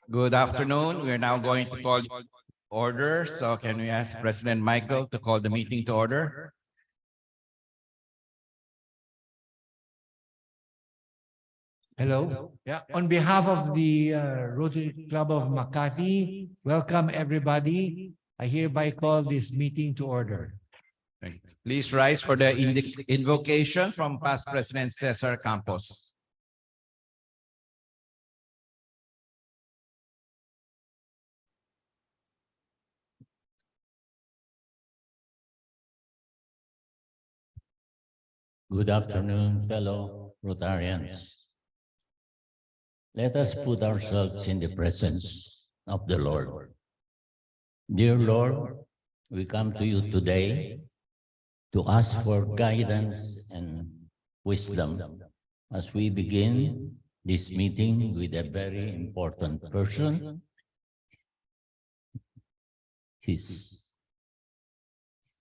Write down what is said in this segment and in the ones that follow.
Good afternoon. We are now going to call order. So can we ask President Michael to call the meeting to order? Hello. Yeah. On behalf of the Rotary Club of Makati, welcome everybody. I hereby call this meeting to order. Please rise for the invocation from past President Cesar Campos. Good afternoon, fellow Rotarians. Let us put ourselves in the presence of the Lord. Dear Lord, we come to you today to ask for guidance and wisdom as we begin this meeting with a very important person, His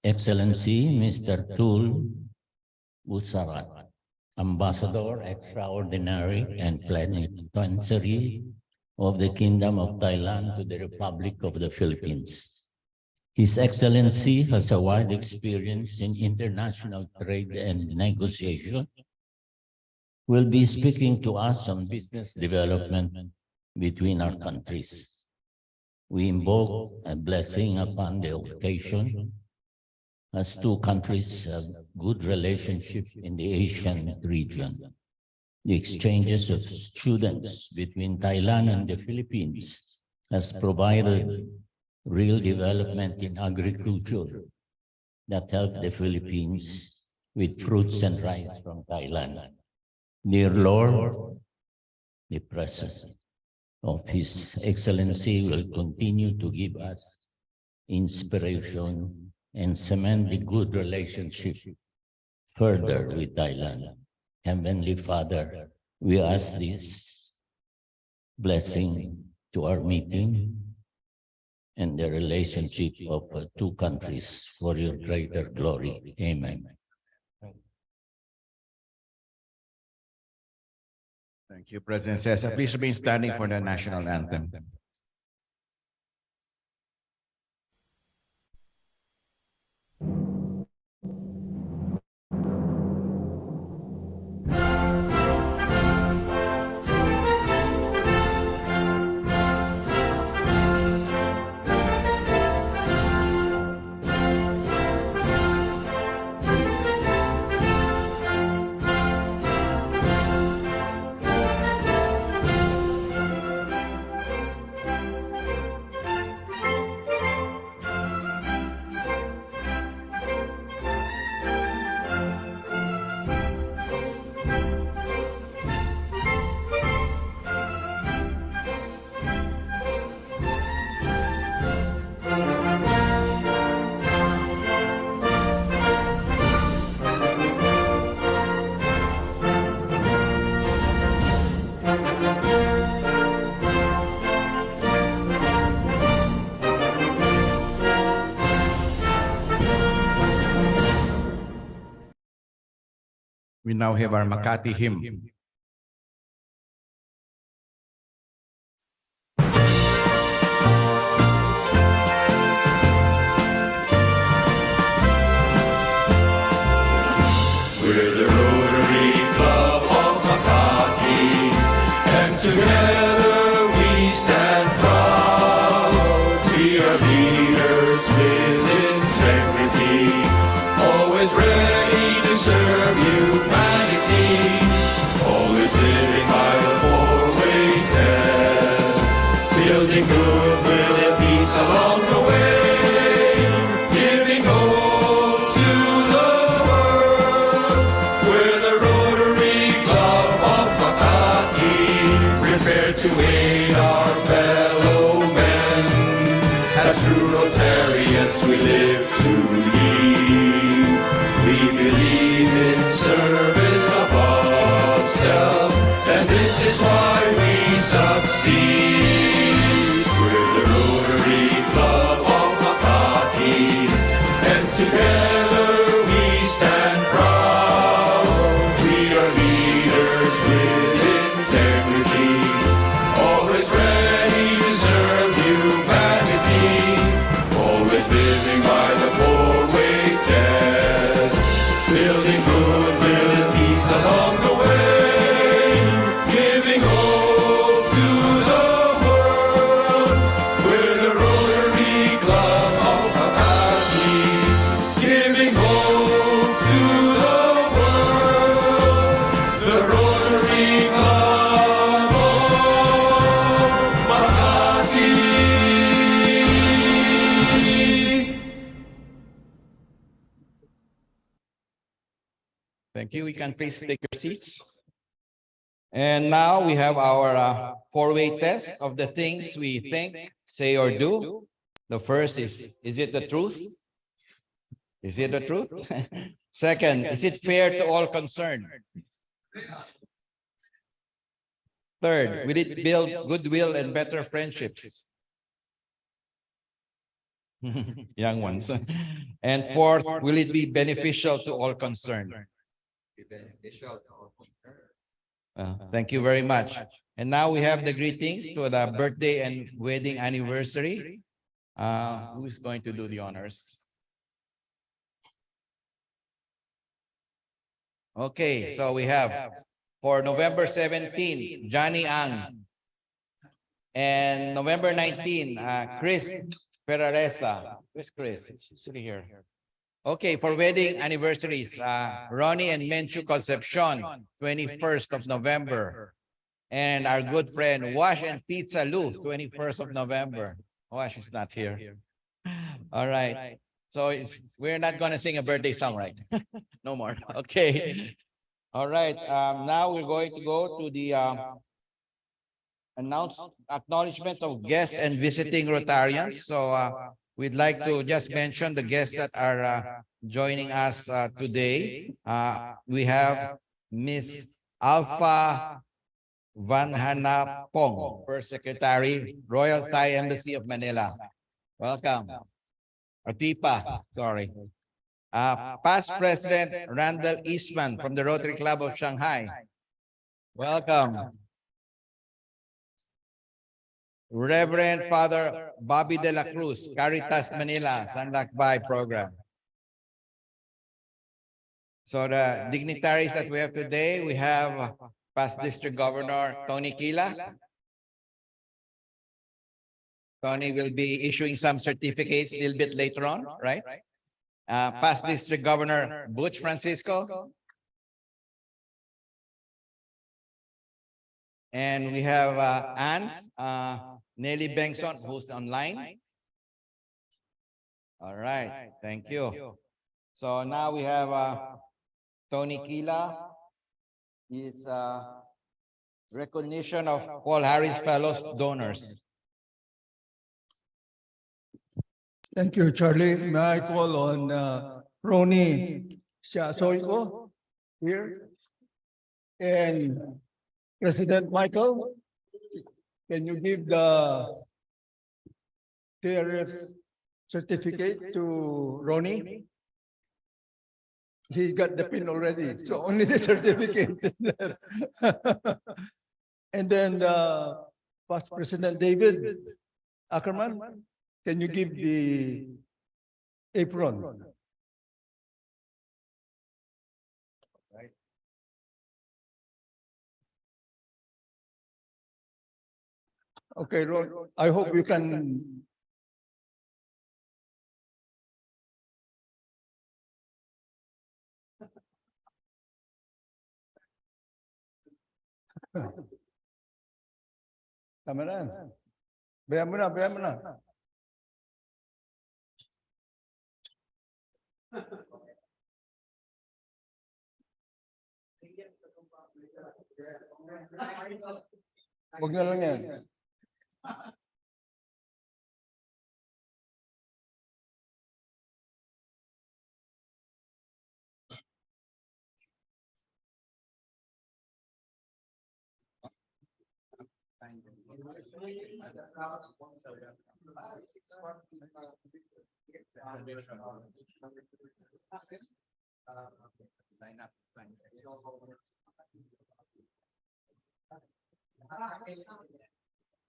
Excellency Mr. Tull Traisorat, Ambassador Extraordinary and Plenipotentiary of the Kingdom of Thailand to the Republic of the Philippines. His Excellency has a wide experience in international trade and negotiation. Will be speaking to us on business development between our countries. We invoke a blessing upon the occasion as two countries have good relationship in the Asian region. The exchanges of students between Thailand and the Philippines has provided real development in agriculture that helped the Philippines with fruits and rice from Thailand. Dear Lord, the presence of His Excellency will continue to give us inspiration and cement the good relationship further with Thailand. Heavenly Father, we ask this blessing to our meeting and the relationship of two countries for your greater glory. Amen. Thank you, President Cesar. Please remain standing for the national anthem. We now have our Makati hymn. We're the Rotary Club of Makati, and together we stand proud. We are leaders with integrity, always ready to serve humanity, always living by the four-way test, building goodwill and peace along the way, giving hope to the world. We're the Rotary Club of Makati, prepared to aid our fellow men, as true Rotarians we live to lead. We believe in service above self, and this is why we succeed. We're the Rotary Club of Makati, and together we stand proud. We are leaders with integrity, always ready Thank you. We can please take your seats. And now we have our four-way test of the things we think, say, or do. The first is it the truth? Is it the truth? Second, is it fair to all concerned? Third, will it build goodwill and better friendships? Young ones. And fourth, will it be beneficial to all concerned? Thank you very much. And now we have the greetings to the birthday and wedding anniversary. Who is going to do the honors? Okay, so we have for November 17, Johnny Ang. And November 19, Chris Peraresa. Where's Chris? She's sitting here. Okay, for wedding anniversaries, Ronnie and Menchu Concepcion, 21st of November. And our good friend Wash and Pizza Lou, 21st of November. Wash is not here. All right. So we're not going to sing a birthday song, right? No more. Okay. All right. Now we're going to go to the acknowledgement of guests and visiting Rotarians. So we'd like to just mention the guests that are joining us today. We have Miss Alpha Van Hanapong, First Secretary, Royal Thai Embassy of Manila. Welcome. Atipa, sorry. Past President Randall Eastman from the Rotary Club of Shanghai. Welcome. Reverend Father Bobby de la Cruz, Caritas Manila, San Lakbay program. So the dignitaries that we have today, we have past District Governor Tony Quila. Tony will be issuing some certificates a little bit later on, right? Past District Governor Butch Francisco. And we have Ans, Nelly Bengson, who's online. All right, thank you. So now we have Tony Quila. Is recognition of Paul Harris Fellows donors. Thank you, Charlie. May I call on Ronnie Siasoyko here? And President Michael, can you give the TRF certificate to Ronnie? He got the pin already, so only the certificate. And then Past President David Ackerman, can you give the apron? Okay, Ron, I hope you can. Tama na. Bayan mo na, bayan mo na. Huwag na lang yan.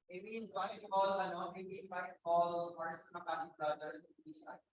Maybe invite all our Makati brothers to this side.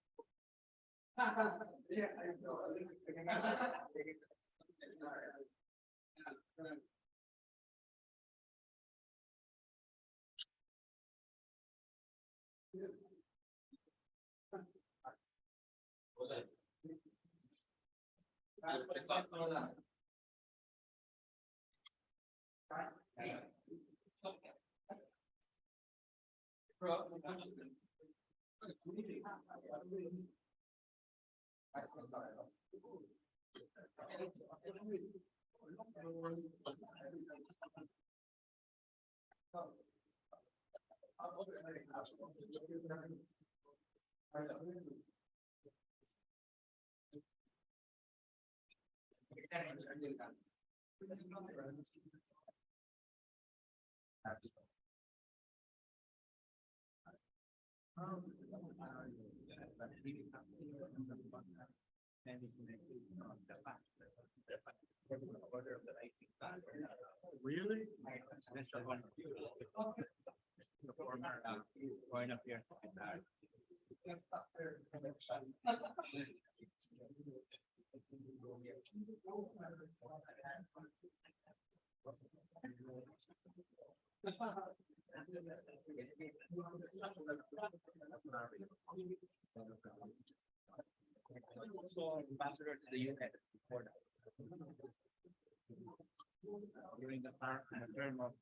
Really? Going up here. So, ambassador to the UN before that. During the term of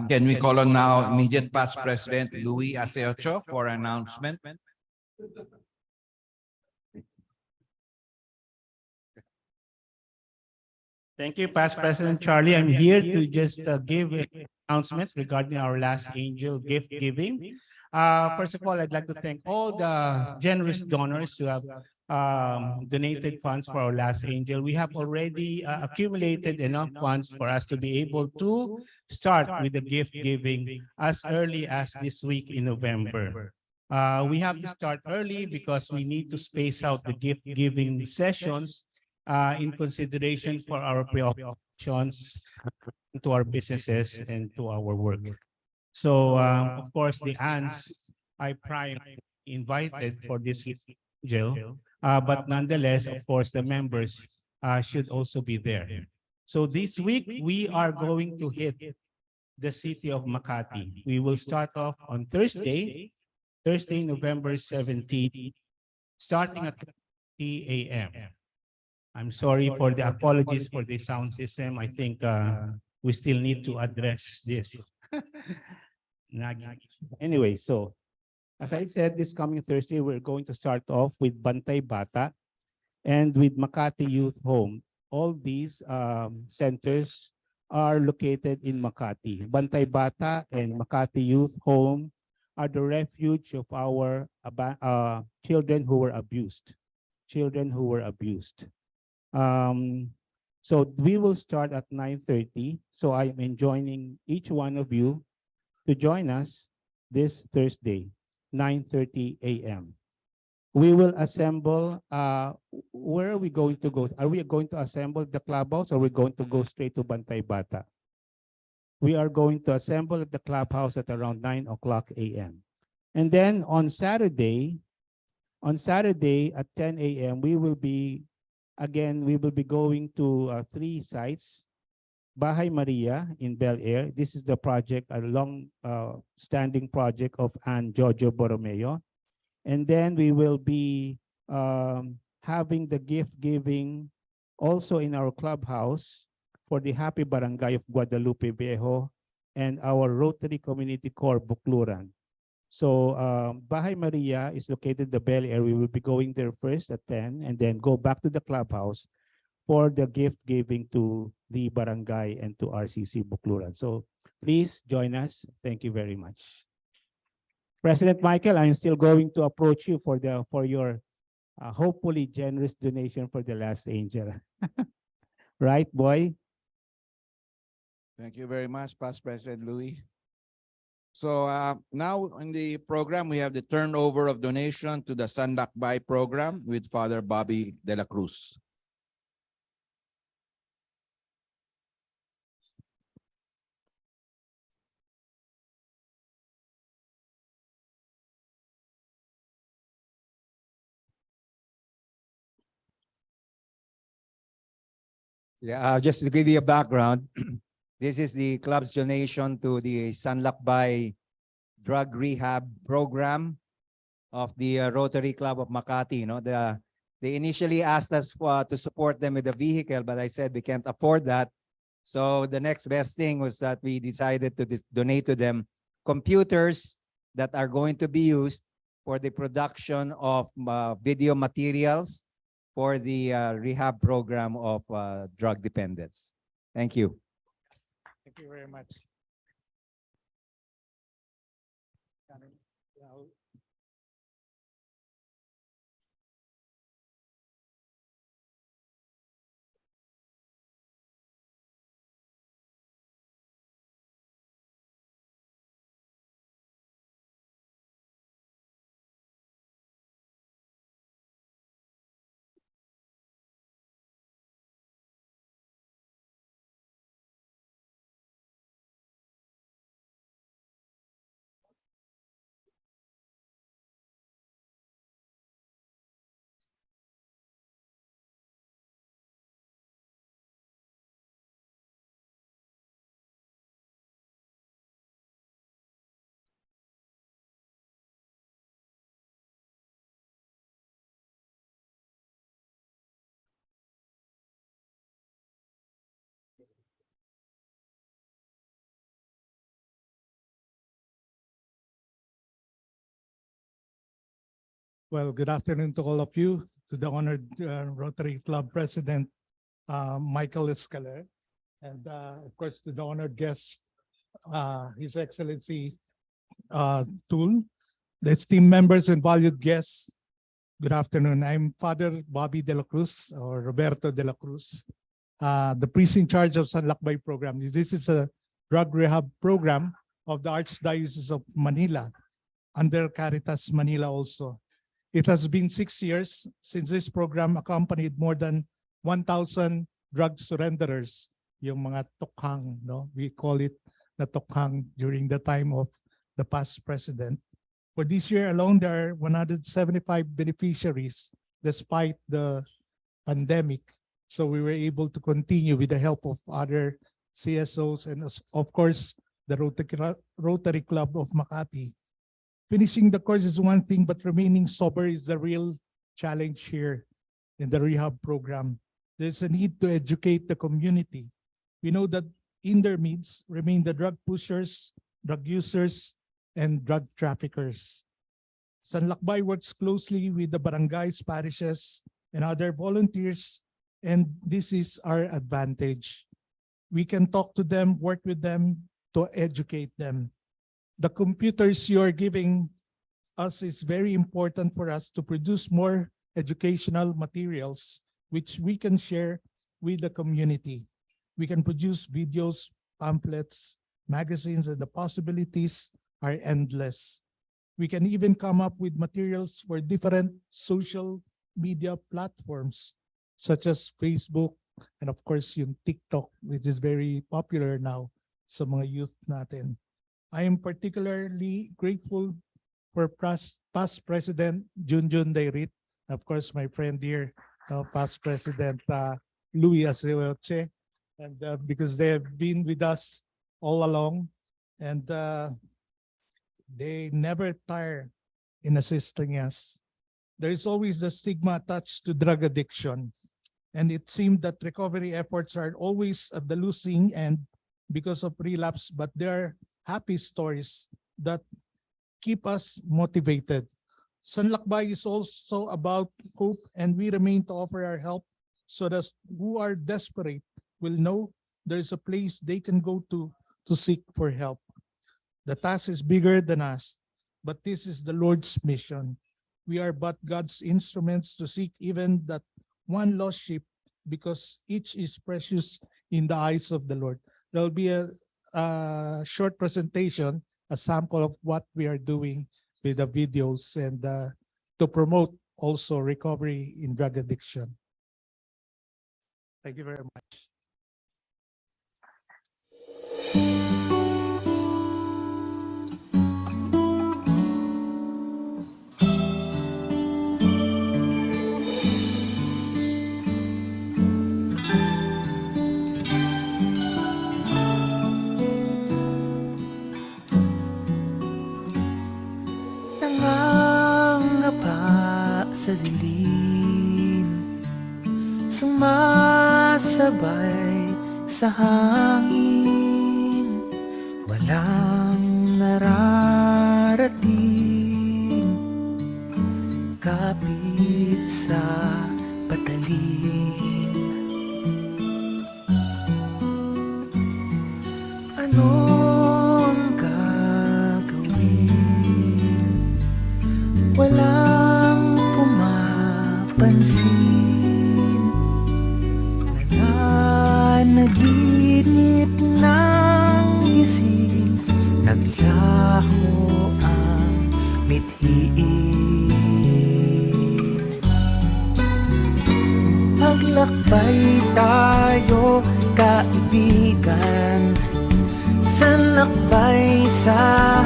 can we call on now immediate past President Louis Aceocho for announcement? Thank you, Past President Charlie. I'm here to just give an announcement regarding our last angel gift giving. First of all, I'd like to thank all the generous donors who have donated funds for our last angel. We have already accumulated enough funds for us to be able to start with the gift giving as early as this week in November. We have to start early because we need to space out the gift giving sessions in consideration for our preoccupations to our businesses and to our work. So, of course, the aunts I primarily invited for this angel, but nonetheless, of course, the members should also be there. So this week, we are going to hit the city of Makati. We will start off on Thursday, November 17th, starting at 3 a.m. I'm sorry for the apologies for the sound system. I think we still need to address this. Anyway, so as I said, this coming Thursday, we're going to start off with Bantay Bata and with Makati Youth Home. All these centers are located in Makati. Bantay Bata and Makati Youth Home are the refuge of our children who were abused. So we will start at 9:30. So I am enjoining each one of you to join us this Thursday, 9:30 a.m. We will assemble. Where are we going to go? Are we going to assemble the clubhouse or are we going to go straight to Bantay Bata? We are going to assemble at the clubhouse at around 9 o'clock a.m. And then on Saturday at 10 a.m., we will be going to 3 sites. Bahay Maria in Bel Air. This is the project, a long-standing project of Ann Jojo Borromeo. And then we will be having the gift giving also in our clubhouse for the Happy Barangay of Guadalupe Viejo and our Rotary Community Corps Bukluran. So Bahay Maria is located in the Bel Air. We will be going there first at 10 and then go back to the clubhouse for the gift giving to the barangay and to RCC Bukluran. So please join us. Thank you very much. President Michael, I'm still going to approach you for your hopefully generous donation for the last angel. Right, boy? Thank you very much, Past President Louis. So now in the program, we have the turnover of donation to the Sandakbay program with Father Bobby de la Cruz. Yeah, just to give you a background, this is the club's donation to the Sanlakbay Drug Rehab Program of the Rotary Club of Makati. You know, the They initially asked us to support them with a vehicle, but I said we can't afford that. So the next best thing was that we decided to donate to them computers that are going to be used for the production of video materials for the rehab program of drug dependents. Thank you. Thank you very much. Well, good afternoon to all of you, to the honored Rotary Club President, Michael Escaler, and of course to the honored guest, His Excellency Tull, the esteemed members and valued guests. Good afternoon. I'm Father Bobby de la Cruz or Roberto de la Cruz, the priest in charge of San Lakbay program. This is a drug rehab program of the Archdiocese of Manila under Caritas Manila also. It has been 6 years since this program accompanied more than 1,000 drug surrenderers, yung mga tukhang, no? We call it the tukhang during the time of the past president. For this year alone, there are 175 beneficiaries despite the pandemic. So we were able to continue with the help of other CSOs and of course, the Rotary Club of Makati. Finishing the course is one thing, but remaining sober is the real challenge here in the rehab program. There's a need to educate the community. We know that in their midst remain the drug pushers, drug users, and drug traffickers. San Lakbay works closely with the barangays, parishes, and other volunteers, and this is our advantage. We can talk to them, work with them to educate them. The computers you are giving us is very important for us to produce more educational materials, which we can share with the community. We can produce videos, pamphlets, magazines, and the possibilities are endless. We can even come up with materials for different social media platforms, such as Facebook, and of course, yung TikTok, which is very popular now sa mga youth natin. I am particularly grateful for past President Junjun Dairit, of course, my friend here, past President Louis Acevedo, and because they have been with us all along, and they never tire in assisting us. There is always the stigma attached to drug addiction, and it seemed that recovery efforts are always at the losing end because of relapse, but there are happy stories that keep us motivated. San Lakbay is also about hope, and we remain to offer our help so that who are desperate will know there is a place they can go to seek for help. The task is bigger than us, but this is the Lord's mission. We are but God's instruments to seek even that one lost sheep, because each is precious in the eyes of the Lord. There will be a short presentation, a sample of what we are doing with the videos and to promote also recovery in drug addiction. Thank you very much. Nangangapa sa dilim sumasabay sa hangin, walang nararating, kapit sa patalim. Anong gagawin? Walang pumapansin, nananaginip ng gising, naglaho ang mithiin. Maglakbay tayo, kaibigan, sanlakbay sa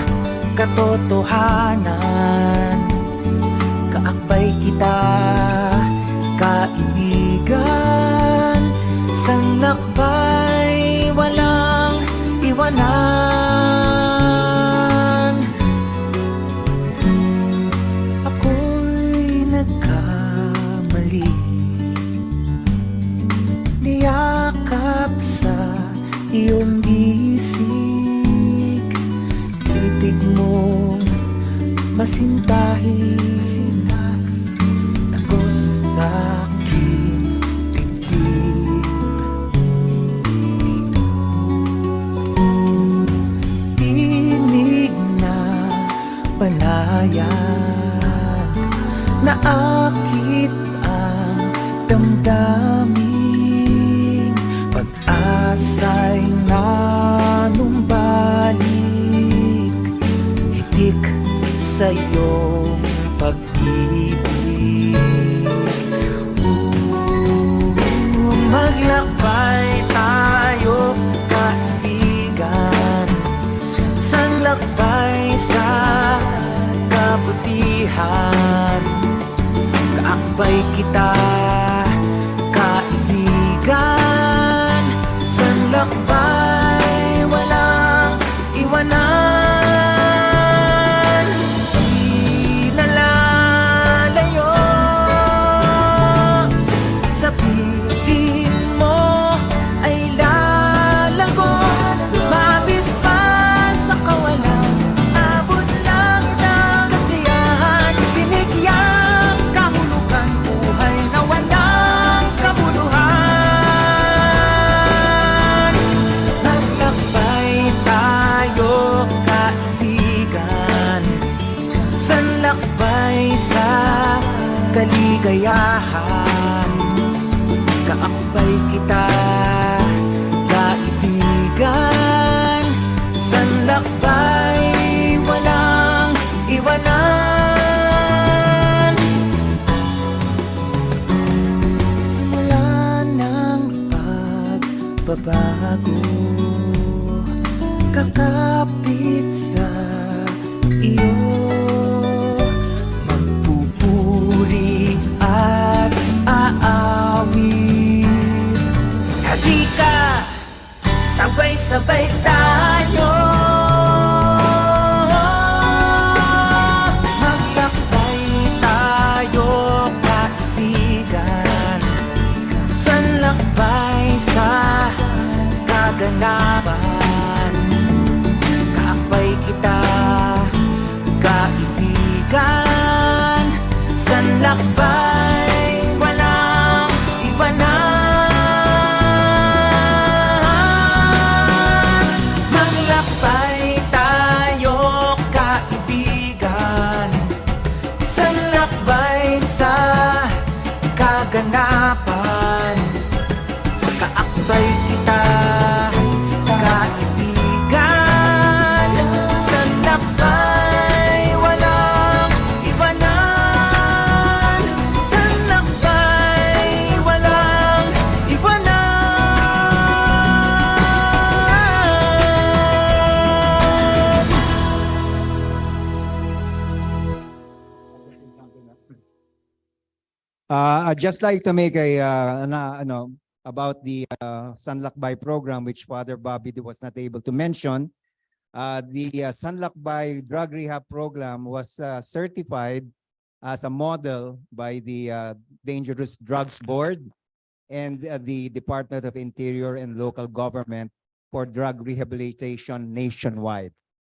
katotohanan. Kaakbay kita, kaibigan, sanlakbay walang iwanan. Ako'y nagkamali, niyakap sa iyong bisig, titig mong masintahin, tagos sa aking dibdib. Tinig na panayan, naakit ang damdamin, pag-asa'y nanumbalik, hitik sa iyong pag-ibig. Maglakbay tayo, kaibigan, sanlakbay sa kabutihan. Kaakbay kita, kaibigan, sanlakbay walang iwanan. Di nalalayo sa piling mo ay lalago, mabis pa sa kawalan, abot lang ng kasiyahan, binigyang kahulugan, buhay na walang kabuluhan. Maglakbay tayo, kaibigan, sanlakbay sa kaligayahan. Kaakbay kita, kaibigan, sanlakbay walang iwanan. Simula ng pagbabago, kakapit sa iyo, magpupuri at aawit. Halika, sabay-sabay tayo, maglakbay tayo, kaibigan, sanlakbay sa kaganapan. Kaakbay kita, kaibigan, sanlakbay walang iwanan. Maglakbay tayo, kaibigan, sanlakbay sa kaganapan. Kaakbay kita, kaibigan, sanlakbay walang iwanan. Sanlakbay walang iwanan. I'd just like to make a about the Sanlakbay program, which Father Bobby was not able to mention. The Sanlakbay Drug Rehab Program was certified as a model by the Dangerous Drugs Board. and the Department of Interior and Local Government for drug rehabilitation nationwide.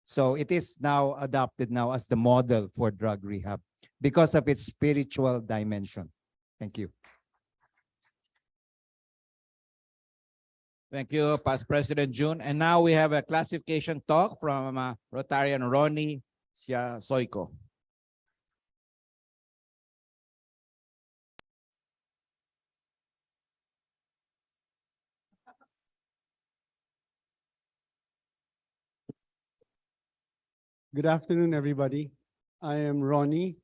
So it is now adopted now as the model for drug rehab because of its spiritual dimension. Thank you. Thank you, Past President June. And now we have a classification talk from Rotarian Ronnie Soyko. Good afternoon, everybody. I am Ronnie.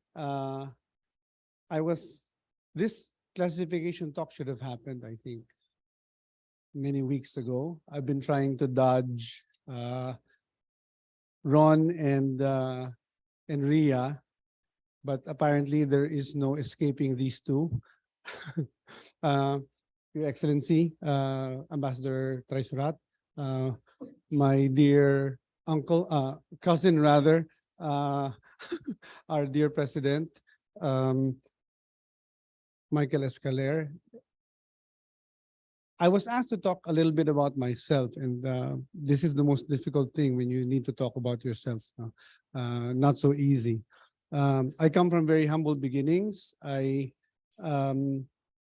This classification talk should have happened, I think, many weeks ago. I've been trying to dodge Ron and Ria, but apparently there is no escaping these two. Your Excellency, Ambassador Traisorat, my dear cousin rather, our dear President, Michael Escaler. I was asked to talk a little bit about myself, and this is the most difficult thing when you need to talk about yourself. Not so easy. I come from very humble beginnings. I'm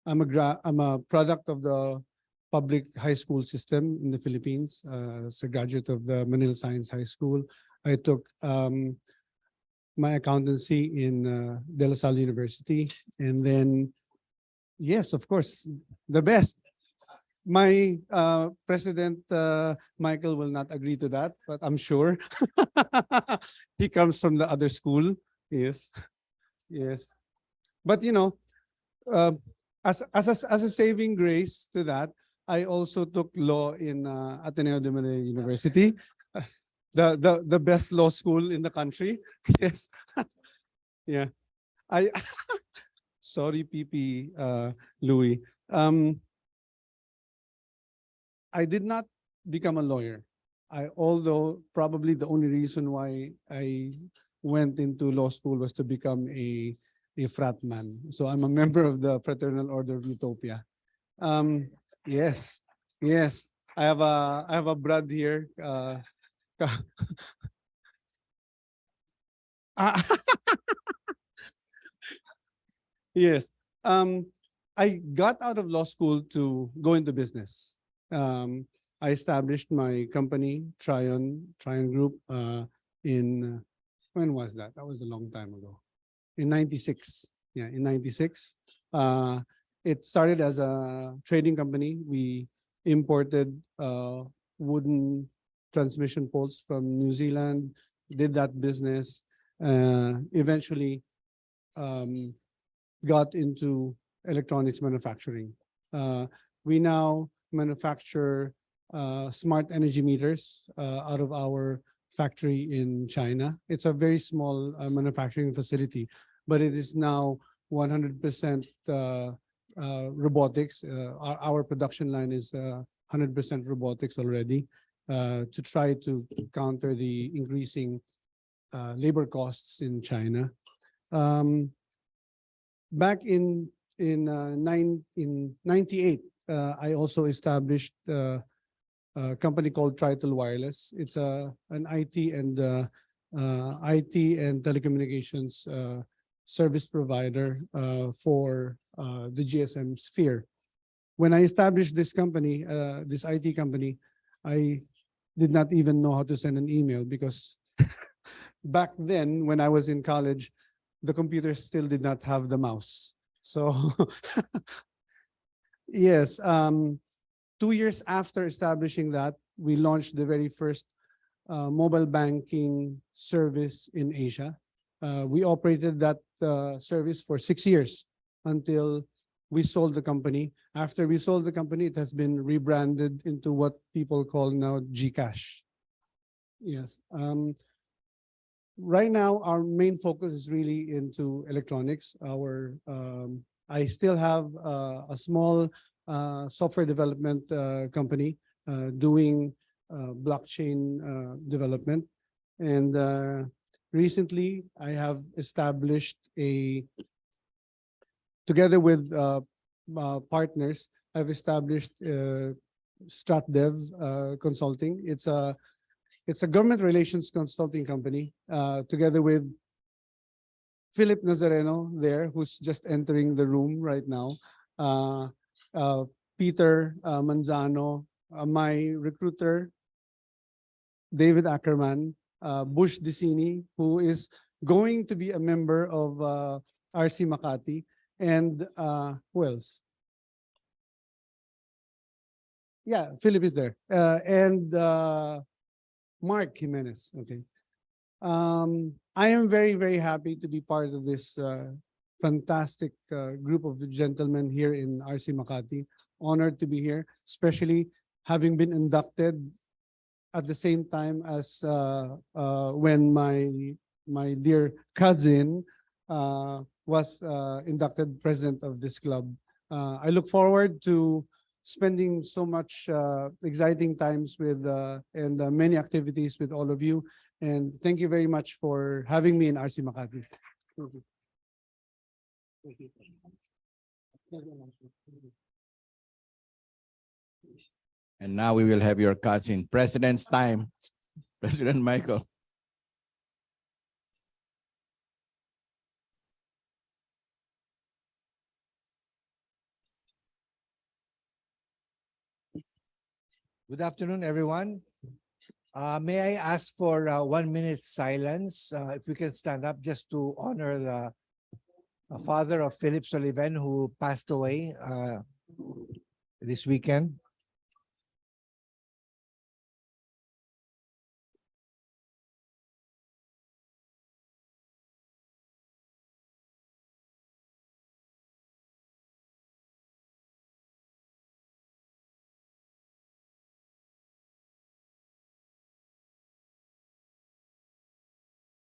a product of the public high school system in the Philippines. As a graduate of the Manila Science High School, I took my accountancy in De La Salle University, and then, yes, of course, the best. My President Michael will not agree to that, but I'm sure he comes from the other school. Yes, yes. But you know, as a saving grace to that, I also took law in Ateneo de Manila University, the best law school in the country. Yes, yeah. Sorry, PP Louis. I did not become a lawyer. Although probably the only reason why I went into law school was to become a frat man. So I'm a member of the Fraternal Order of Utopia. Yes, yes. I have a brad here. Yes. I got out of law school to go into business. I established my company, Tryon Group, in, when was that? That was a long time ago. In 96. Yeah, in 96. It started as a trading company. We imported wooden transmission poles from New Zealand, did that business, eventually got into electronics manufacturing. We now manufacture smart energy meters out of our factory in China. It's a very small manufacturing facility, but it is now 100% robotics. Our production line is 100% robotics already, to try to counter the increasing labor costs in China. Back in 98, I also established a company called Tull Wireless. It's an IT and telecommunications service provider for the GSM sphere. When I established this company, this IT company, I did not even know how to send an email because back then, when I was in college, the computers still did not have the mouse. So yes, 2 years after establishing that, we launched the very first mobile banking service in Asia. We operated that service for 6 years until we sold the company. After we sold the company, it has been rebranded into what people call now GCash. Yes. Right now, our main focus is really into electronics. I still have a small software development company doing blockchain development. And recently, I have established together with partners, I've established StratDev Consulting. It's a government relations consulting company together with Philip Nazareno there, who's just entering the room right now. Peter Manzano, my recruiter, David Ackerman, Bush Dicini, who is going to be a member of RC Makati, and who else? Yeah, Philip is there. And Mark Jimenez. Okay. I am very, very happy to be part of this fantastic group of gentlemen here in RC Makati. Honored to be here, especially having been inducted at the same time as when my dear cousin was inducted president of this club. I look forward to spending so much exciting times with and many activities with all of you. And thank you very much for having me in RC Makati. Thank you. Thank you. And now we will have your cousin, President's time, President Michael. Good afternoon, everyone. May I ask for 1 minute silence? If we can stand up just to honor the father of Philip Sullivan, who passed away this weekend.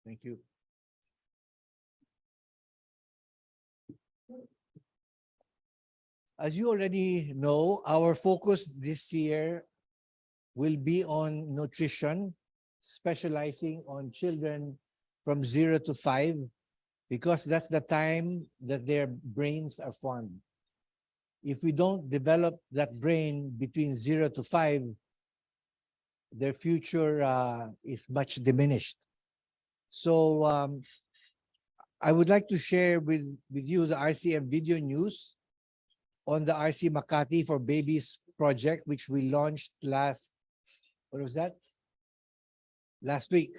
Thank you. As you already know, our focus this year will be on nutrition, specializing on children from 0 to 5, because that's the time that their brains are formed. If we don't develop that brain between 0 to 5, their future is much diminished. So I would like to share with you the RCM video news on the RC Makati for Babies project, which we launched last week.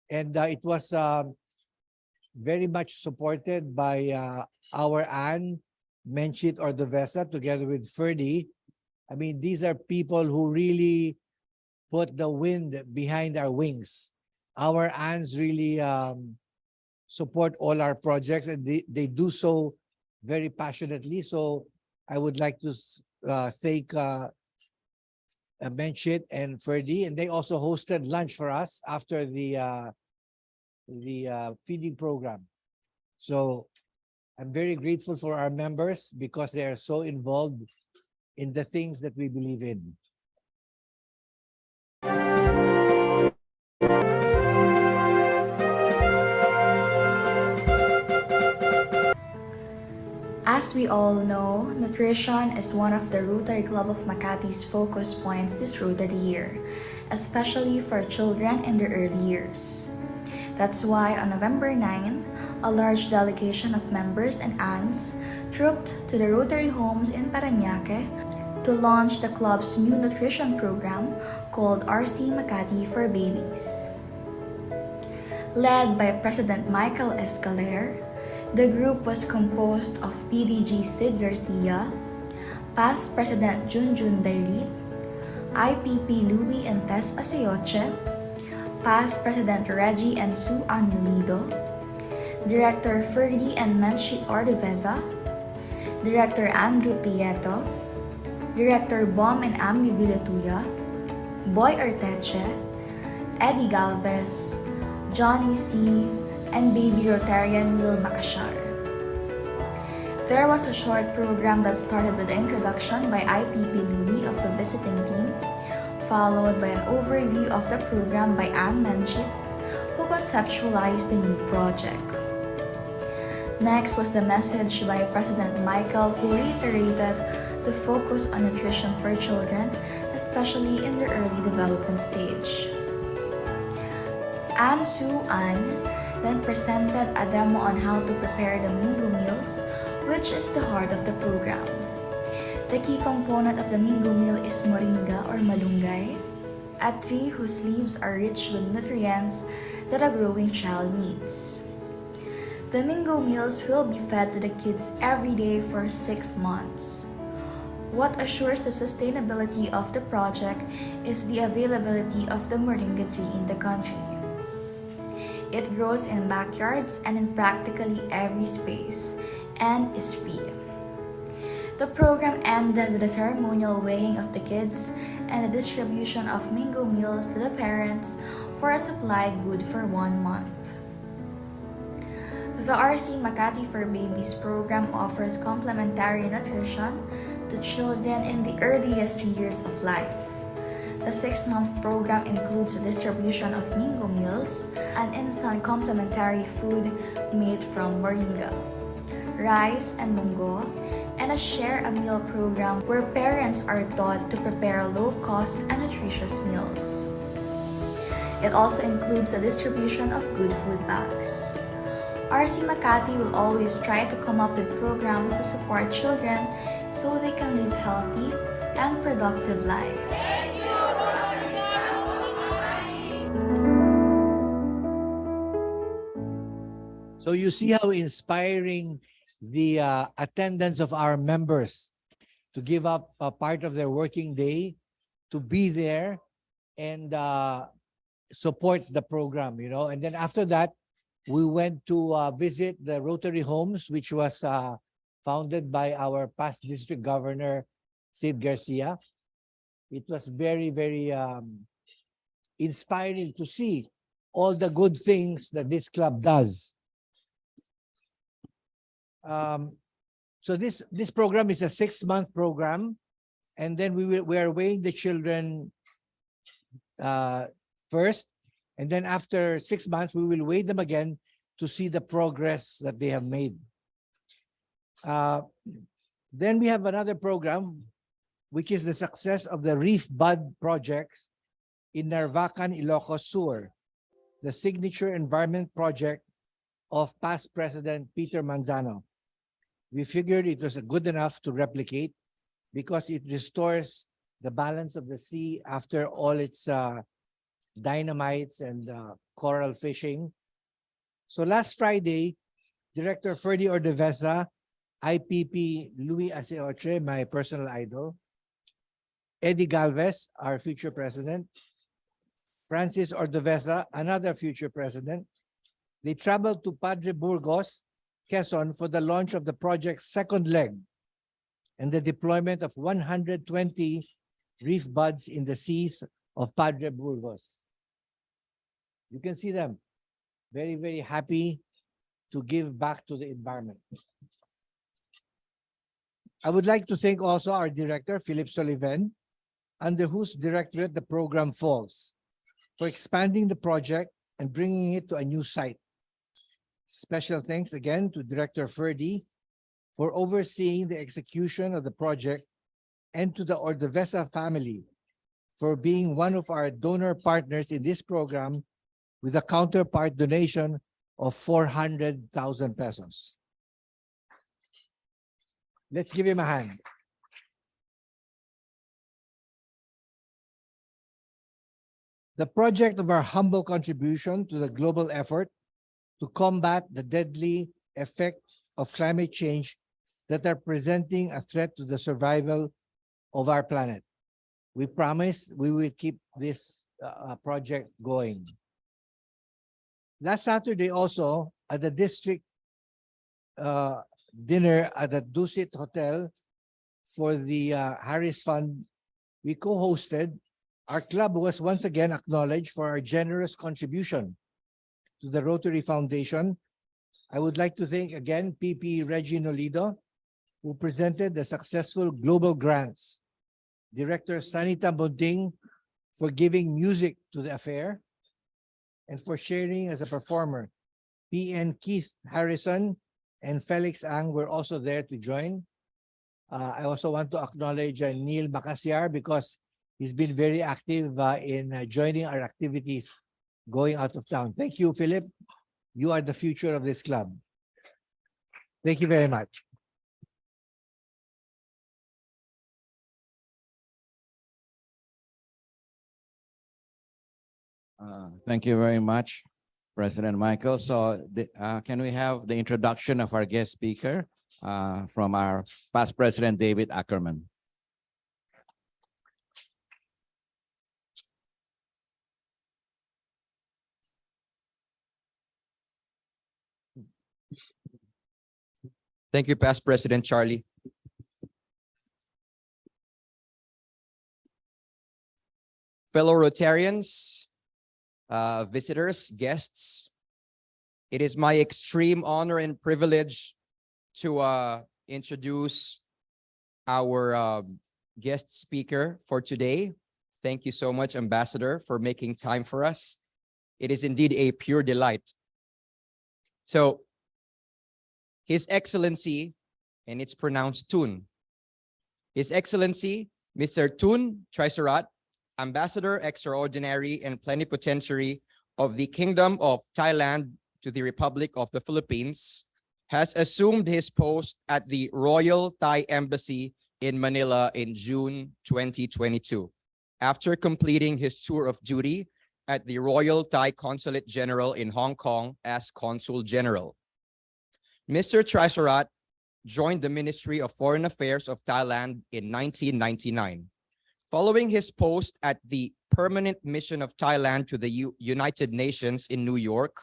And it was very much supported by our Anne Menchit Ordovesa together with Ferdy. I mean, these are people who really put the wind behind our wings. Our Anns really support all our projects, and they do so very passionately. So I would like to thank Menchit and Ferdy, and they also hosted lunch for us after the feeding program. So I'm very grateful for our members because they are so involved in the things that we believe in. As we all know, nutrition is one of the Rotary Club of Makati's focus points this Rotary year, especially for children in their early years. That's why on November 9, a large delegation of members and aunts trooped to the Rotary homes in Parañaque to launch the club's new nutrition program called RC Makati for Babies. Led by President Michael Escaler, the group was composed of PDG Sid Garcia, past President Junjun Dairit, IPP Louie and Tess Aseoche, past President Reggie and Sue Ann Lulido, Director Ferdy and Menchit Ordovesa, Director Andrew Prieto, Director Bom and Amgi Villatuya, Boy Arteche, Eddie Galvez, Johnny C., and baby Rotarian Neil Makashar. There was a short program that started with the introduction by IPP Louie of the visiting team, followed by an overview of the program by Anne Menchit, who conceptualized the new project. Next was the message by President Michael, who reiterated to focus on nutrition for children, especially in their early development stage. Ann Soo An then presented a demo on how to prepare the Minggu meals, which is the heart of the program. The key component of the Minggu meal is moringa or malunggay, a tree whose leaves are rich with nutrients that a growing child needs. The Minggu meals will be fed to the kids every day for 6 months. What assures the sustainability of the project is the availability of the moringa tree in the country. It grows in backyards and in practically every space and is free. The program ended with a ceremonial weighing of the kids and the distribution of Minggu meals to the parents for a supply good for 1 month. The RC Makati for Babies program offers complementary nutrition to children in the earliest years of life. The 6-month program includes the distribution of Minggu meals, an instant complementary food made from moringa, rice, and mungo, and a share a meal program where parents are taught to prepare low-cost and nutritious meals. It also includes the distribution of good food bags. RC Makati will always try to come up with programs to support children so they can live healthy and productive lives. So you see how inspiring the attendance of our members to give up a part of their working day to be there and support the program, you know. And then after that, we went to visit the Rotary Homes, which was founded by our past district governor, Sid Garcia. It was very, very inspiring to see all the good things that this club does. So this program is a 6-month program, and then we are weighing the children first, and then after 6 months we will weigh them again to see the progress that they have made. Then we have another program, which is the success of the Reef Bud projects in Narvacan, Ilocos Sur, the signature environment project of past President Peter Manzano. We figured it was good enough to replicate because it restores the balance of the sea after all its dynamites and coral fishing. So last Friday, Director Ferdy Ordevesa, IPP Louis Aseoche, my personal idol, Eddie Galvez, our future president, Francis Ordevesa, another future president, they traveled to Padre Burgos, Quezon for the launch of the project's second leg and the deployment of 120 reef buds in the seas of Padre Burgos. You can see them very, very happy to give back to the environment. I would like to thank also our director, Philip Soliven, under whose directorate the program falls, for expanding the project and bringing it to a new site. Special thanks again to Director Ferdy for overseeing the execution of the project and to the Ordevesa family for being one of our donor partners in this program with a counterpart donation of 400,000 pesos. Let's give him a hand. The project of our humble contribution to the global effort to combat the deadly effects of climate change that are presenting a threat to the survival of our planet. We promise we will keep this project going. Last Saturday also, at the district dinner at the Dusit Hotel for the Harris Fund, we co-hosted. Our club was once again acknowledged for our generous contribution to the Rotary Foundation. I would like to thank again PP Reggie Nolido, who presented the successful global grants, Director Sanita Bunting for giving music to the affair, and for sharing as a performer. PN Keith Harrison and Felix Ang were also there to join. I also want to acknowledge Neil Macasiar because he's been very active in joining our activities going out of town. Thank you, Philip. You are the future of this club. Thank you very much. Thank you very much, President Michael. So can we have the introduction of our guest speaker from our past President, David Ackerman? Thank you, Past President Charlie. Fellow Rotarians, visitors, guests, it is my extreme honor and privilege to introduce our guest speaker for today. Thank you so much, Ambassador, for making time for us. It is indeed a pure delight. So, His Excellency, and it's pronounced Tull, His Excellency, Mr. Tull Traisorat, Ambassador Extraordinary and Plenipotentiary of the Kingdom of Thailand to the Republic of the Philippines, has assumed his post at the Royal Thai Embassy in Manila in June 2022, after completing his tour of duty at the Royal Thai Consulate General in Hong Kong as Consul General. Mr. Traisorat joined the Ministry of Foreign Affairs of Thailand in 1999. Following his post at the Permanent Mission of Thailand to the United Nations in New York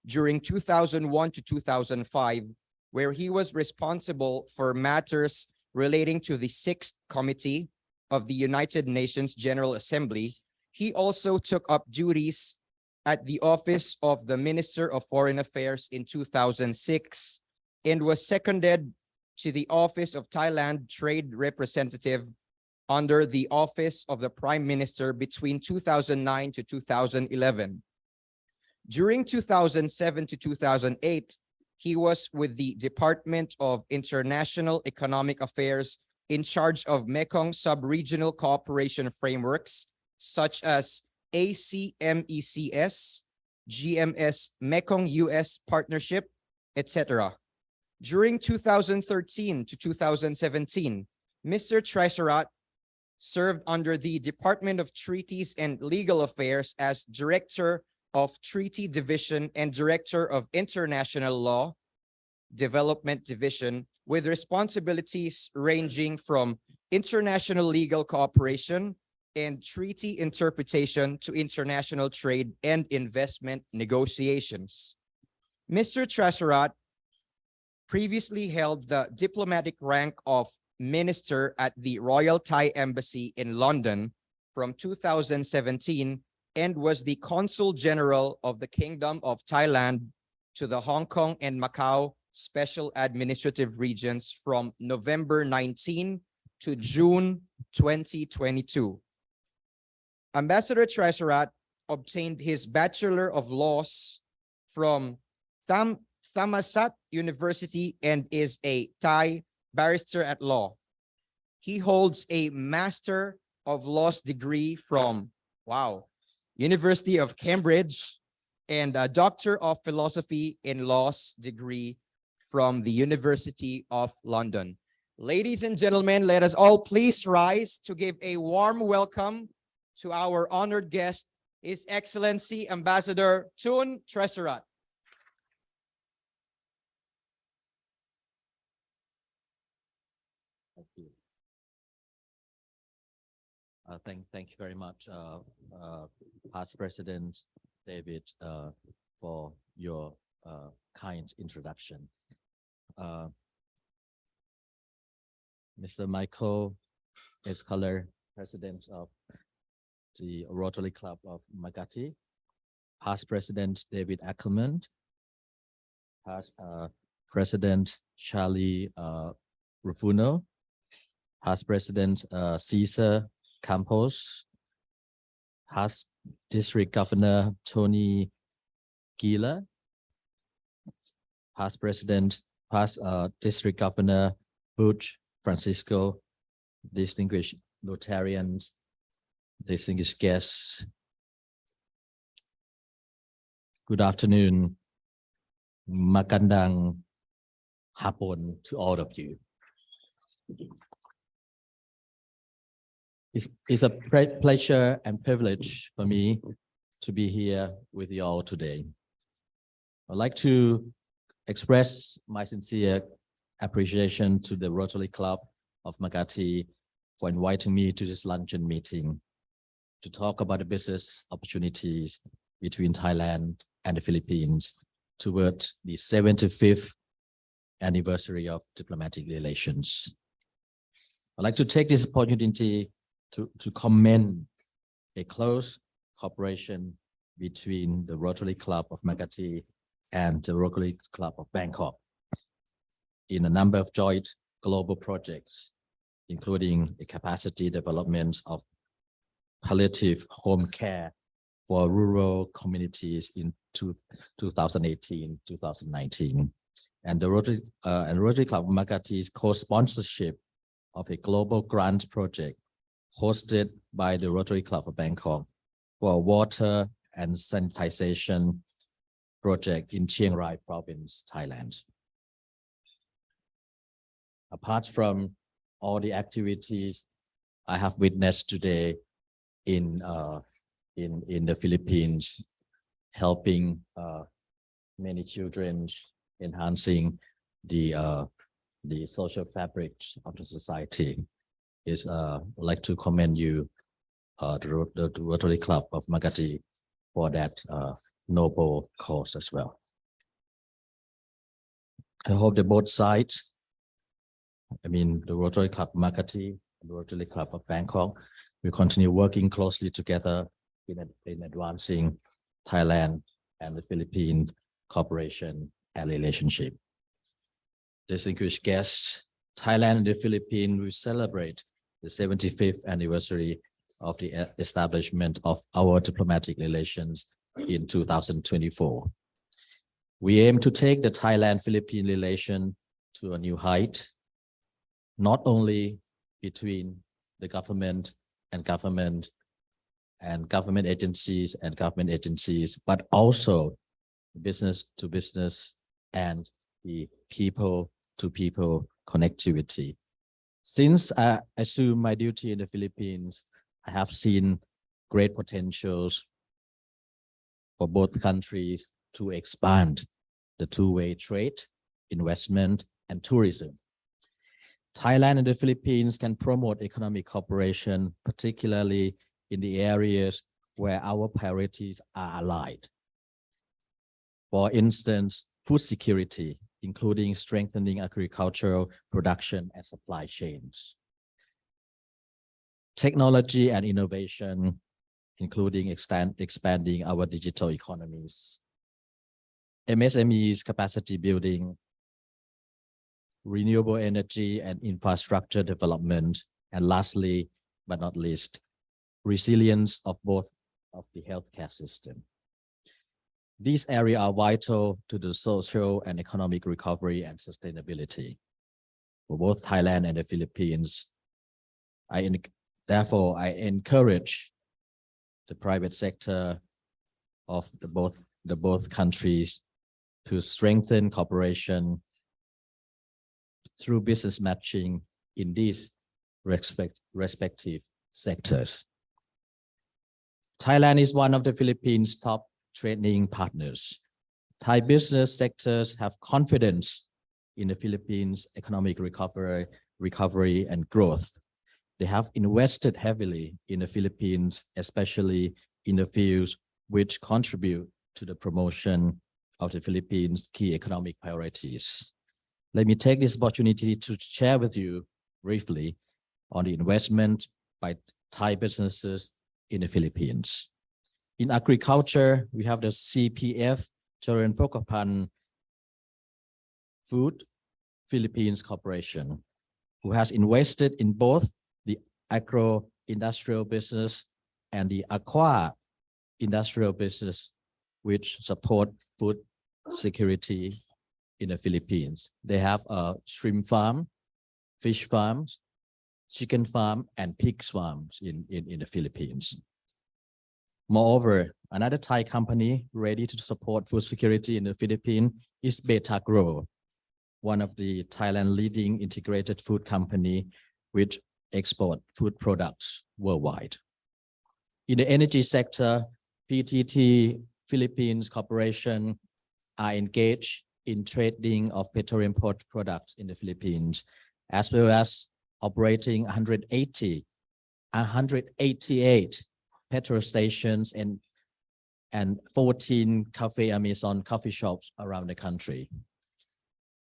during 2001 to 2005, where he was responsible for matters relating to the 6th Committee of the United Nations General Assembly, he also took up duties at the Office of the Minister of Foreign Affairs in 2006 and was seconded to the Office of Thailand Trade Representative under the Office of the Prime Minister between 2009 to 2011. During 2007 to 2008, he was with the Department of International Economic Affairs in charge of Mekong sub-regional cooperation frameworks such as ACMECS, GMS Mekong-US Partnership, etc. During 2013 to 2017, Mr. Traisorat served under the Department of Treaties and Legal Affairs as Director of Treaty Division and Director of International Law Development Division, with responsibilities ranging from international legal cooperation and treaty interpretation to international trade and investment negotiations. Mr. Traisorat previously held the diplomatic rank of Minister at the Royal Thai Embassy in London from 2017 and was the Consul General of the Kingdom of Thailand to the Hong Kong and Macau Special Administrative Regions from November 19 to June 2022. Ambassador Traisorat obtained his Bachelor of Laws from Thammasat University and is a Thai barrister at law. He holds a Master of Laws degree from, University of Cambridge and a Doctor of Philosophy in Laws degree from the University of London. Ladies and gentlemen, let us all please rise to give a warm welcome to our honored guest, His Excellency Ambassador Tull Traisorat. Thank you very much, Past President David, for your kind introduction. Mr. Michael Escaler, President of the Rotary Club of Makati, Past President David Ackerman, Past President Charlie Rufuno, Past President Caesar Campos, Past District Governor Tony Gila, Past District Governor Butch Francisco, distinguished Rotarians, distinguished guests. Good afternoon. Magandang hapon to all of you. It's a pleasure and privilege for me to be here with you all today. I'd like to express my sincere appreciation to the Rotary Club of Makati for inviting me to this luncheon meeting to talk about the business opportunities between Thailand and the Philippines towards the 75th anniversary of diplomatic relations. I'd like to take this opportunity to commend a close cooperation between the Rotary Club of Makati and the Rotary Club of Bangkok in a number of joint global projects, including the capacity development of palliative home care for rural communities in 2018-2019. And the Rotary Club of Makati's co-sponsorship of a global grant project hosted by the Rotary Club of Bangkok for a water and sanitization project in Chiang Rai province, Thailand. Apart from all the activities I have witnessed today in the Philippines, helping many children, enhancing the social fabric of the society, I'd like to commend you, the Rotary Club of Makati, for that noble cause as well. I hope that both sides, the Rotary Club of Makati and the Rotary Club of Bangkok, will continue working closely together in advancing Thailand and the Philippines cooperation and relationship. Distinguished guests, Thailand and the Philippines will celebrate the 75th anniversary of the establishment of our diplomatic relations in 2024. We aim to take the Thailand-Philippine relation to a new height, not only between the government and government agencies, but also business to business and the people to people connectivity. Since I assumed my duty in the Philippines, I have seen great potentials for both countries to expand the two-way trade, investment, and tourism. Thailand and the Philippines can promote economic cooperation, particularly in the areas where our priorities are aligned. For instance, food security, including strengthening agricultural production and supply chains. Technology and innovation, including expanding our digital economies. MSMEs capacity building, renewable energy and infrastructure development, and lastly, but not least, resilience of both of the healthcare system. These areas are vital to the social and economic recovery and sustainability for both Thailand and the Philippines. Therefore, I encourage the private sector of the both countries to strengthen cooperation through business matching in these respective sectors. Thailand is one of the Philippines' top trading partners. Thai business sectors have confidence in the Philippines' economic recovery and growth. They have invested heavily in the Philippines, especially in the fields which contribute to the promotion of the Philippines' key economic priorities. Let me take this opportunity to share with you briefly on the investment by Thai businesses in the Philippines. In agriculture, we have the CPF, Charan Pokapan Food Philippines Corporation, who has invested in both the agro-industrial business and the aqua industrial business, which support food security in the Philippines. They have a shrimp farm fish farms, chicken farm, and pig farms in the Philippines. Moreover, another Thai company ready to support food security in the Philippines is Beta Grow, one of the Thailand leading integrated food company which export food products worldwide. In the energy sector, PTT Philippines Corporation are engaged in trading of petroleum products in the Philippines, as well as operating 188 petrol stations and 14 Cafe Amazon coffee shops around the country.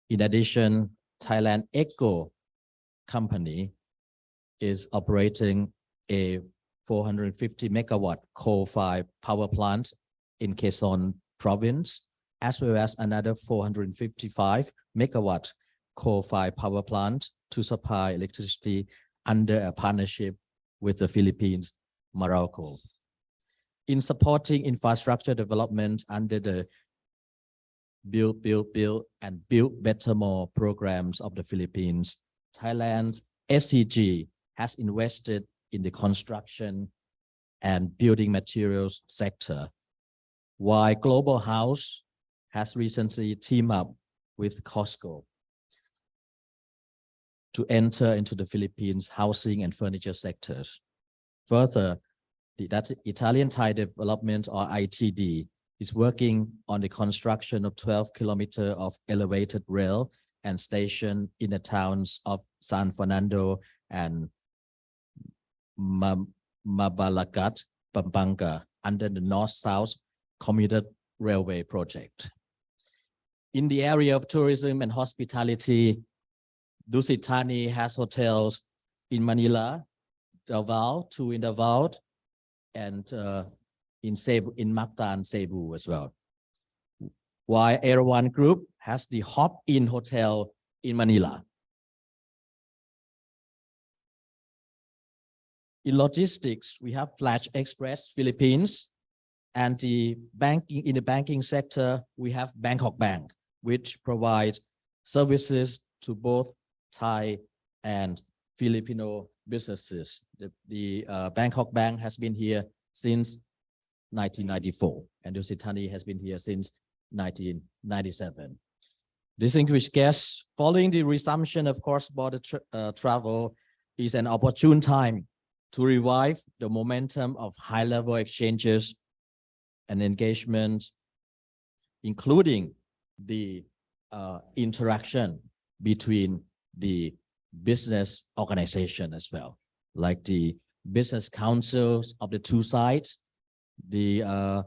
In addition, Thailand Eco company is operating a 450 megawatt coal-fired power plant in Quezon province, as well as another 455 megawatt coal-fired power plant to supply electricity under a partnership with the Philippines, Morocco. In supporting infrastructure development under the Build, and Build Better More programs of the Philippines, Thailand's SCG has invested in the construction and building materials sector, while Global House has recently teamed up with Costco to enter into the Philippines housing and furniture sectors. Further, the Italian Thai Development, or ITD, is working on the construction of 12 kilometers of elevated rail and station in the towns of San Fernando and Mabalacat, Pampanga, under the North-South Commuter Railway project. In the area of tourism and hospitality, Dusit Thani has hotels in Manila, Davao, 2 in Davao, and in Cebu, in Mactan, Cebu as well. While Erawan Group has the Hop-In Hotel in Manila. In logistics, we have Flash Express Philippines, and in the banking sector, we have Bangkok Bank, which provides services to both Thai and Filipino businesses. The Bangkok Bank has been here since 1994, and Dusit Thani has been here since 1997. Distinguished guests, following the resumption of cross-border travel is an opportune time to revive the momentum of high-level exchanges and engagement, including the interaction between the business organization as well, like the business councils of the two sides, the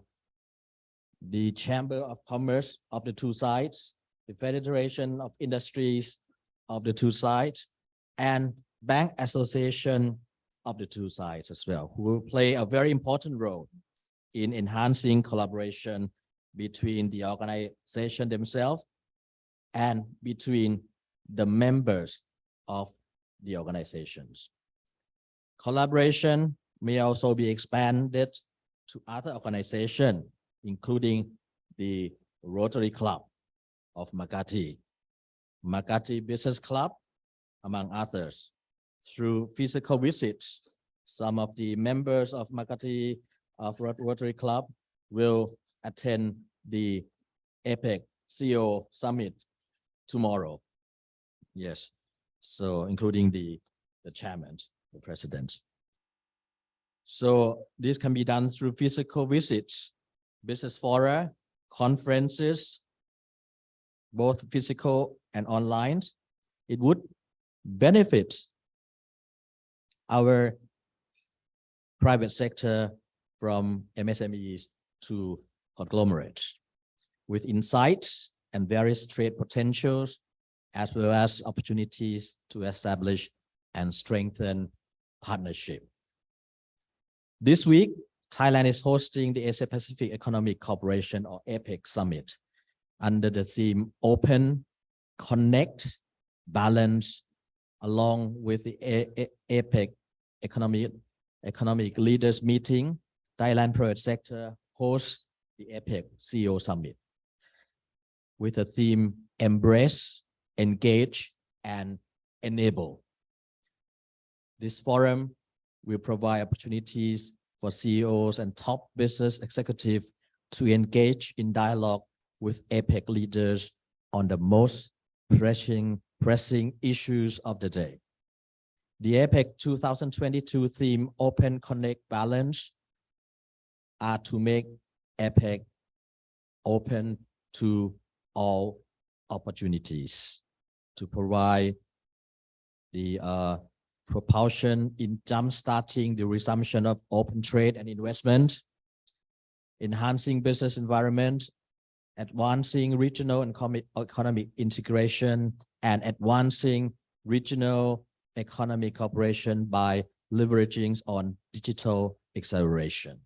Chamber of Commerce of the two sides, the Federation of Industries of the two sides, and Bank Association of the two sides as well, who will play a very important role in enhancing collaboration between the organization themselves and between the members of the organizations. Collaboration may also be expanded to other organizations, including the Rotary Club of Makati, Makati Business Club, among others. Through physical visits, some of the members of Makati of Rotary Club will attend the APEC CEO Summit tomorrow. Yes, so including the chairman, the president. So this can be done through physical visits, business fora, conferences, both physical and online. It would benefit our private sector from MSMEs to conglomerates with insights and various trade potentials, as well as opportunities to establish and strengthen partnership. This week, Thailand is hosting the Asia Pacific Economic Cooperation, or APEC Summit, under the theme Open, Connect, Balance, along with the APEC Economic Leaders Meeting. Thailand private sector hosts the APEC CEO Summit with the theme Embrace, Engage, and enable. This forum will provide opportunities for CEOs and top business executives to engage in dialogue with APEC leaders on the most pressing issues of the day. The APEC 2022 theme, Open, Connect, Balance, are to make APEC open to all opportunities, to provide the propulsion in jump-starting the resumption of open trade and investment, enhancing business environment, advancing regional and economic integration, and advancing regional economic cooperation by leveraging on digital acceleration.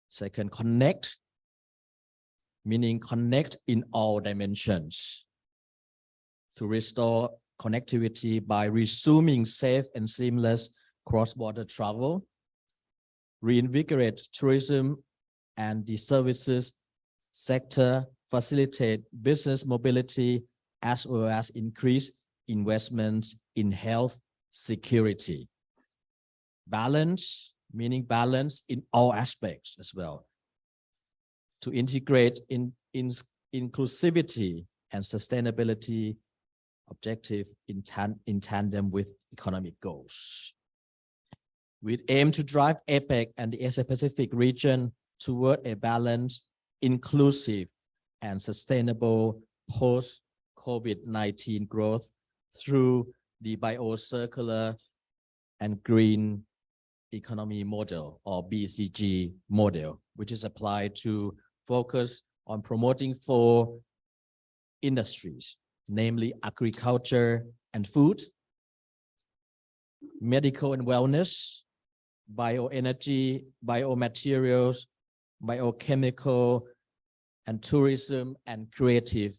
Second, connect, meaning connect in all dimensions to restore connectivity by resuming safe and seamless cross-border travel, reinvigorate tourism and the services sector, facilitate business mobility, as well as increase investments in health security. Balance, meaning balance in all aspects as well, to integrate in inclusivity and sustainability objective in tandem with economic goals. We aim to drive APEC and the Asia-Pacific region toward a balanced, inclusive, and sustainable post-COVID-19 growth through the biocircular and green economy model, or BCG model, which is applied to focus on promoting 4 industries, namely agriculture and food, medical and wellness, bioenergy, biomaterials, biochemical, and tourism and creative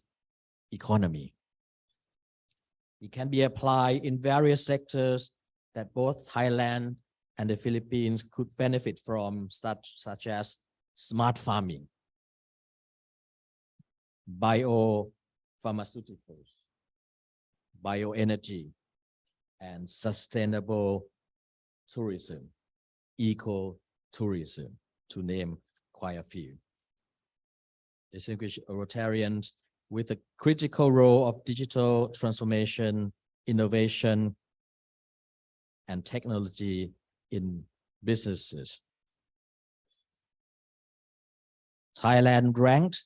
economy. It can be applied in various sectors that both Thailand and the Philippines could benefit from, such as smart farming, biopharmaceuticals, bioenergy, and sustainable tourism, eco-tourism, to name quite a few. Distinguished Rotarians, with the critical role of digital transformation, innovation, and technology in businesses, Thailand ranked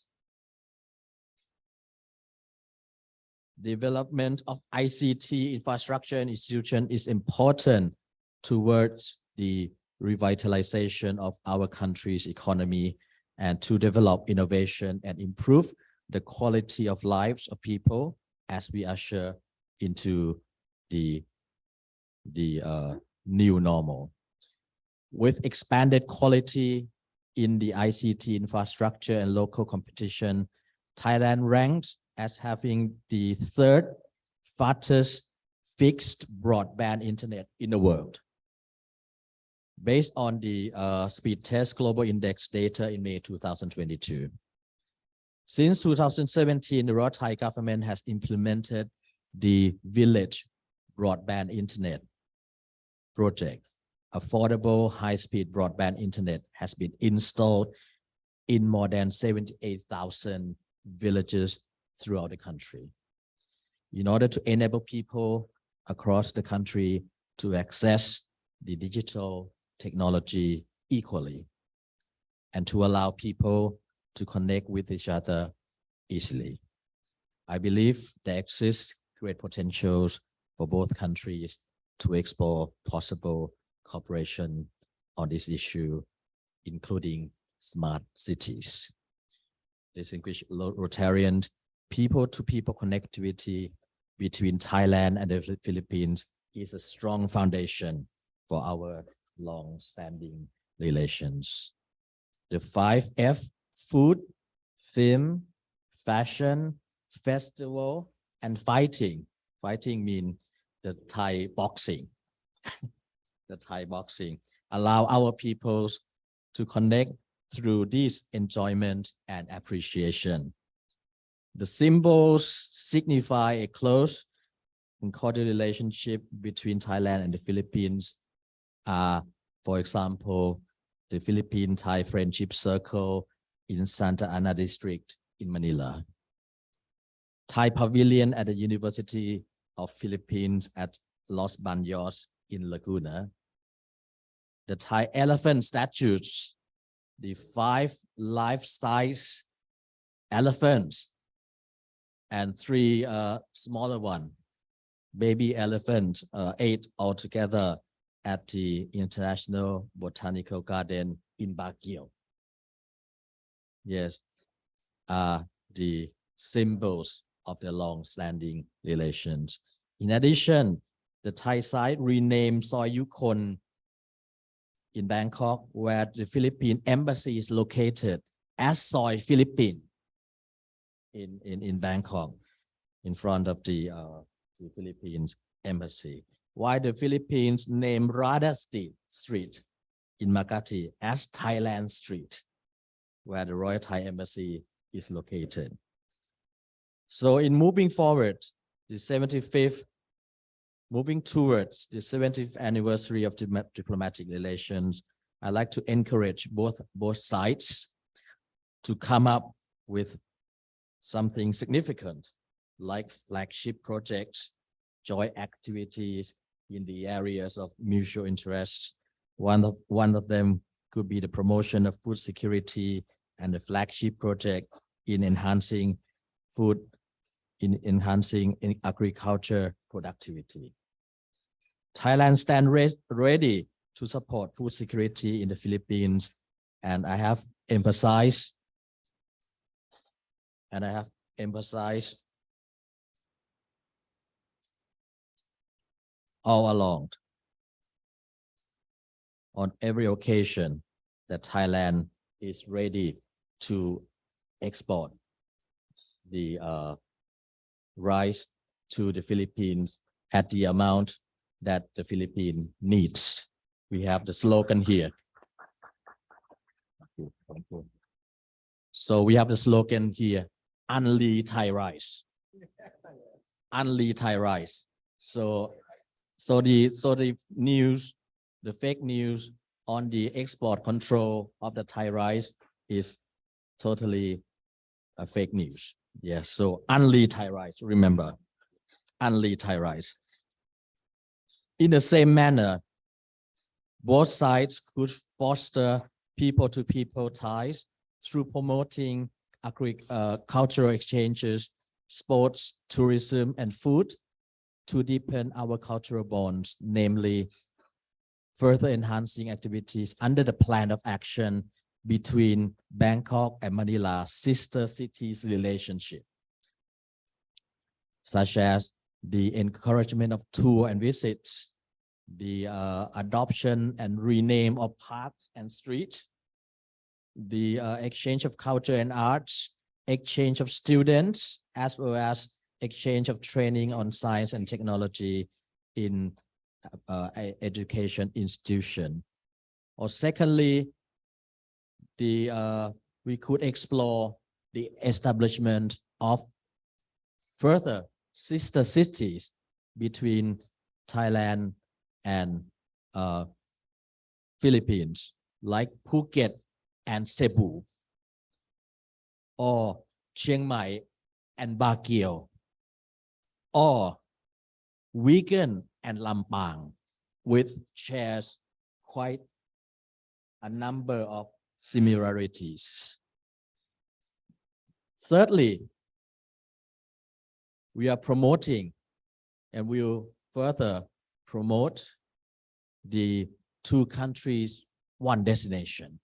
development of ICT infrastructure and institution is important towards the revitalization of our country's economy and to develop innovation and improve the quality of lives of people as we usher into the new normal. With expanded quality in the ICT infrastructure and local competition, Thailand ranked as having the 3rd fastest fixed broadband internet in the world, based on the Speed Test Global Index data in May 2022. Since 2017, the Royal Thai government has implemented the Village Broadband Internet project. Affordable high-speed broadband internet has been installed in more than 78,000 villages throughout the country, in order to enable people across the country to access the digital technology equally and to allow people to connect with each other easily. I believe there exists great potentials for both countries to explore possible cooperation on this issue, including smart cities. Distinguished Rotarian, people-to-people connectivity between Thailand and the Philippines is a strong foundation for our long-standing relations. The 5F, food, film, fashion, festival, and fighting. Fighting means the Thai boxing. The Thai boxing allow our peoples to connect through this enjoyment and appreciation. The symbols signify a close and cordial relationship between Thailand and the Philippines are, for example, the Philippine-Thai Friendship Circle in Santa Ana District in Manila, Thai Pavilion at the University of Philippines at Los Baños in Laguna, the Thai elephant statues, the 5 life-size elephants, and 3 smaller one, baby elephant, 8 altogether at the International Botanical Garden in Baguio. Yes, are the symbols of the long-standing relations. In addition, the Thai side renamed Soi Yukon in Bangkok, where the Philippine embassy is located, as Soi Philippine in Bangkok, in front of the Philippines embassy. While the Philippines named Radha Street in Makati as Thailand Street, where the Royal Thai Embassy is located. So in moving forward, moving towards the 70th anniversary of diplomatic relations, I'd like to encourage both sides to come up with something significant, like flagship projects, joint activities in the areas of mutual interest. One of them could be the promotion of food security, and the flagship project in enhancing agriculture productivity. Thailand stands ready to support food security in the Philippines, and I have emphasized all along on every occasion that Thailand is ready to export the rice to the Philippines at the amount that the Philippines needs. We have the slogan here. So we have the slogan here, Unli Thai rice. Unli Thai rice. So the news, the fake news on the export control of the Thai rice is totally a fake news. Yes, so Unli Thai rice, remember, Unli Thai rice. In the same manner, both sides could foster people-to-people ties through promoting cultural exchanges, sports, tourism, and food to deepen our cultural bonds, namely further enhancing activities under the plan of action between Bangkok and Manila sister cities relationship, such as the encouragement of tour and visits, the adoption and rename of parks and streets, the exchange of culture and arts, exchange of students, as well as exchange of training on science and technology in education institution. Or secondly, we could explore the establishment of further sister cities between Thailand and Philippines, like Phuket and Cebu, or Chiang Mai and Baguio, or Vigan and Lampang, with shares quite a number of similarities. Thirdly, we are promoting and will further promote the 2 countries, 1 destination,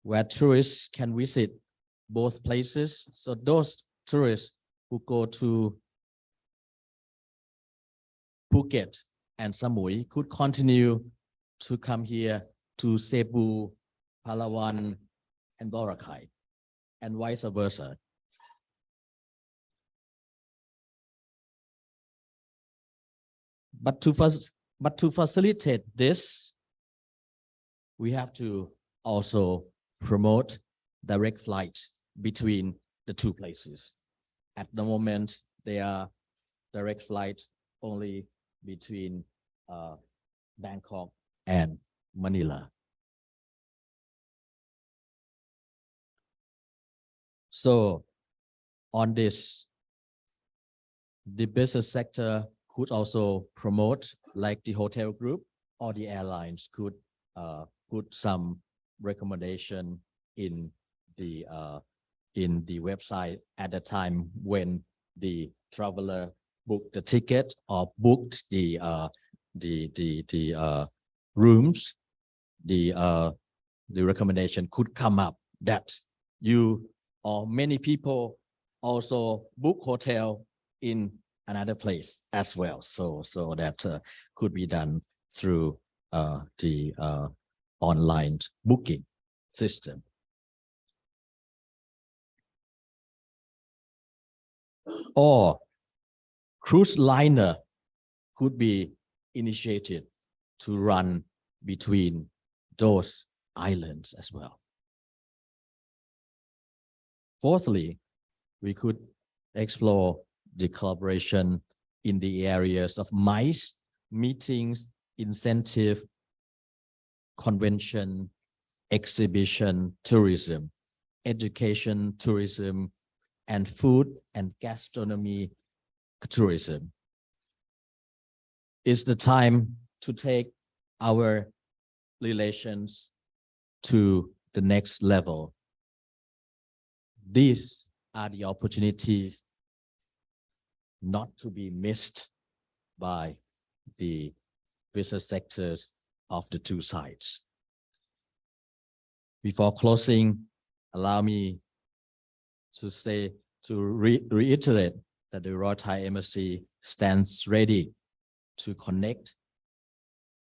where tourists can visit both places. So those tourists who go to Phuket and Samui could continue to come here to Cebu, Palawan, and Boracay, and vice versa. But to facilitate this, we have to also promote direct flight between the 2 places. At the moment, the direct flight only between Bangkok and Manila. So on this, the business sector could also promote, like the hotel group or the airlines could put some recommendation in the website at the time when the traveler booked the ticket or booked the rooms. The recommendation could come up that you or many people also book hotel in another place as well. So that could be done through the online booking system. Or cruise liner could be initiated to run between those islands as well. Fourthly, we could explore the collaboration in the areas of MICE, meetings, incentive, convention, exhibition, tourism, education, tourism, and food and gastronomy tourism. It's the time to take our relations to the next level. These are the opportunities not to be missed by the business sectors of the two sides. Before closing, allow me to reiterate that the Royal Thai Embassy stands ready to connect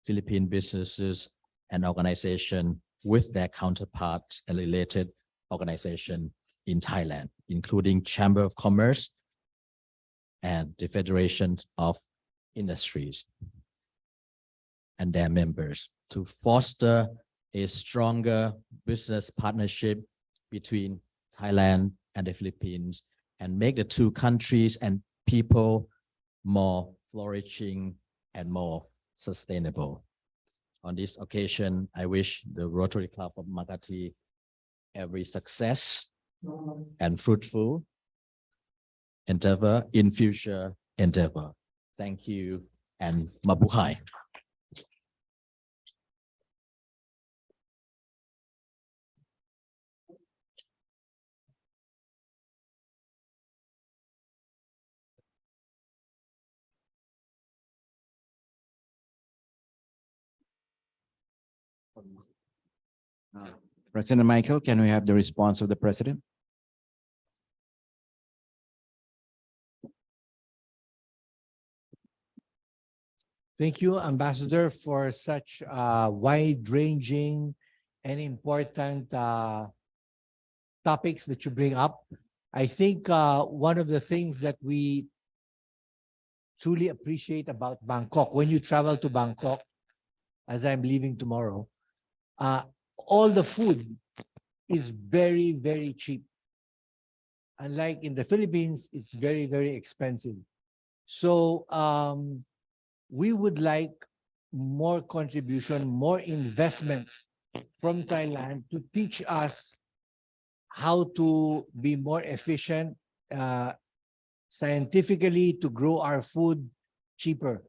Philippine businesses and organizations with their counterparts and related organizations in Thailand, including Chamber of Commerce and the Federation of Industries and their members, to foster a stronger business partnership between Thailand and the Philippines and make the two countries and people more flourishing and more sustainable. On this occasion, I wish the Rotary Club of Makati every success and fruitful endeavor in future endeavor. Thank you and mabuhay. President Michael, can we have the response of the president? Thank you, Ambassador, for such wide-ranging and important topics that you bring up. I think one of the things that we truly appreciate about Bangkok, when you travel to Bangkok, as I'm leaving tomorrow, all the food is very, very cheap. Unlike in the Philippines, it's very, very expensive. So we would like more contribution, more investments from Thailand to teach us how to be more efficient, scientifically to grow our food cheaper.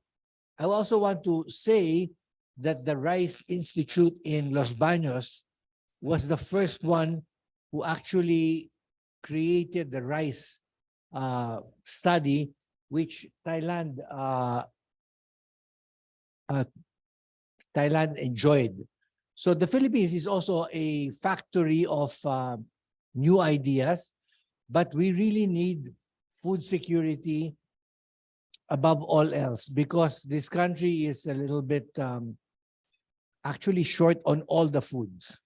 I also want to say that the Rice Institute in Los Baños was the first one who actually created the rice study, which Thailand enjoyed. So the Philippines is also a factory of new ideas, but we really need food security above all else, because this country is a little bit actually short on all the foods.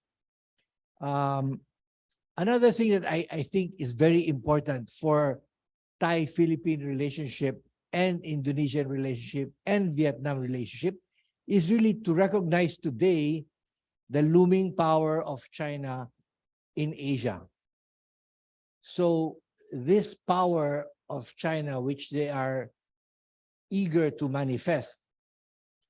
Another thing that I think is very important for Thai-Philippine relationship and Indonesian relationship and Vietnam relationship is really to recognize today the looming power of China in Asia. So this power of China, which they are eager to manifest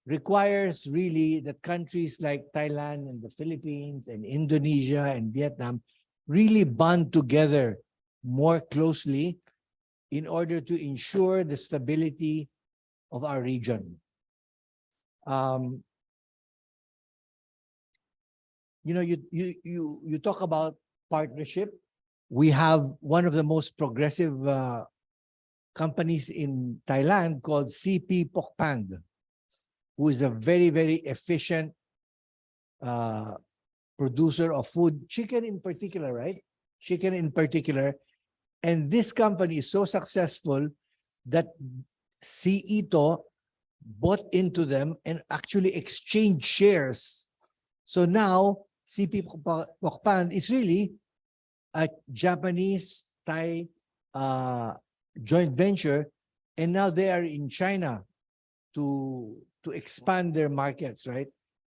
requires really that countries like Thailand and the Philippines and Indonesia and Vietnam really bond together more closely in order to ensure the stability of our region. You know, you talk about partnership. We have one of the most progressive companies in Thailand called CP Pokpand, who is a very, very efficient producer of food, chicken in particular, right? Chicken in particular. And this company is so successful that CETO bought into them and actually exchanged shares. So now CP Pokpan is really a Japanese-Thai joint venture, and now they are in China to expand their markets, right?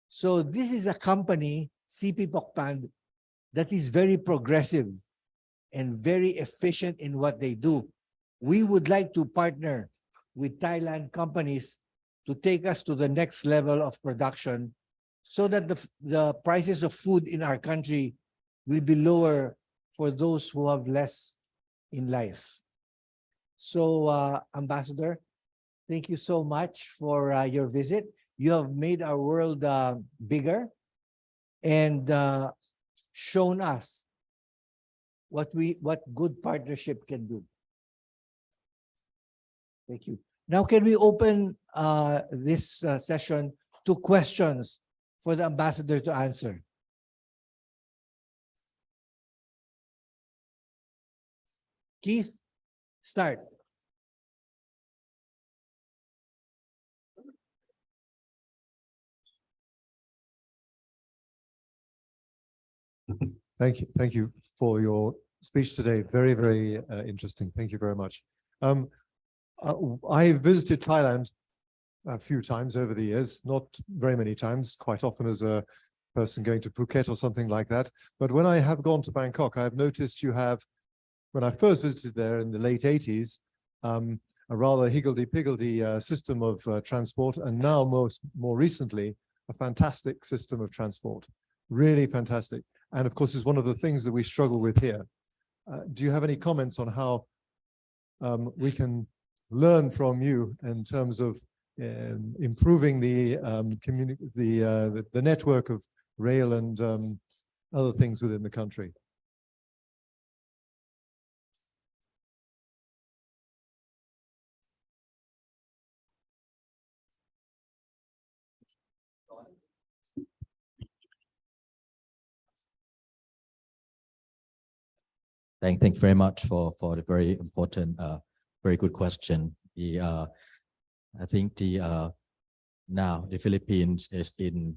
So this is a company, CP Pokpan, that is very progressive and very efficient in what they do. We would like to partner with Thailand companies to take us to the next level of production so that the prices of food in our country will be lower for those who have less in life. So, Ambassador, thank you so much for your visit. You have made our world bigger and shown us what good partnership can do. Thank you. Now, can we open this session to questions for the ambassador to answer? Keith, start. Thank you for your speech today. Very, very interesting. Thank you very much. I visited Thailand a few times over the years, not very many times, quite often as a person going to Phuket or something like that. But when I have gone to Bangkok, I have noticed you have, when I first visited there in the late 80s, a rather higgledy-piggledy system of transport, and now more recently, a fantastic system of transport. Really fantastic. And of course, it's one of the things that we struggle with here. Do you have any comments on how we can learn from you in terms of improving the network of rail and other things within the country? Thank you very much for the very important, very good question. I think now the Philippines is in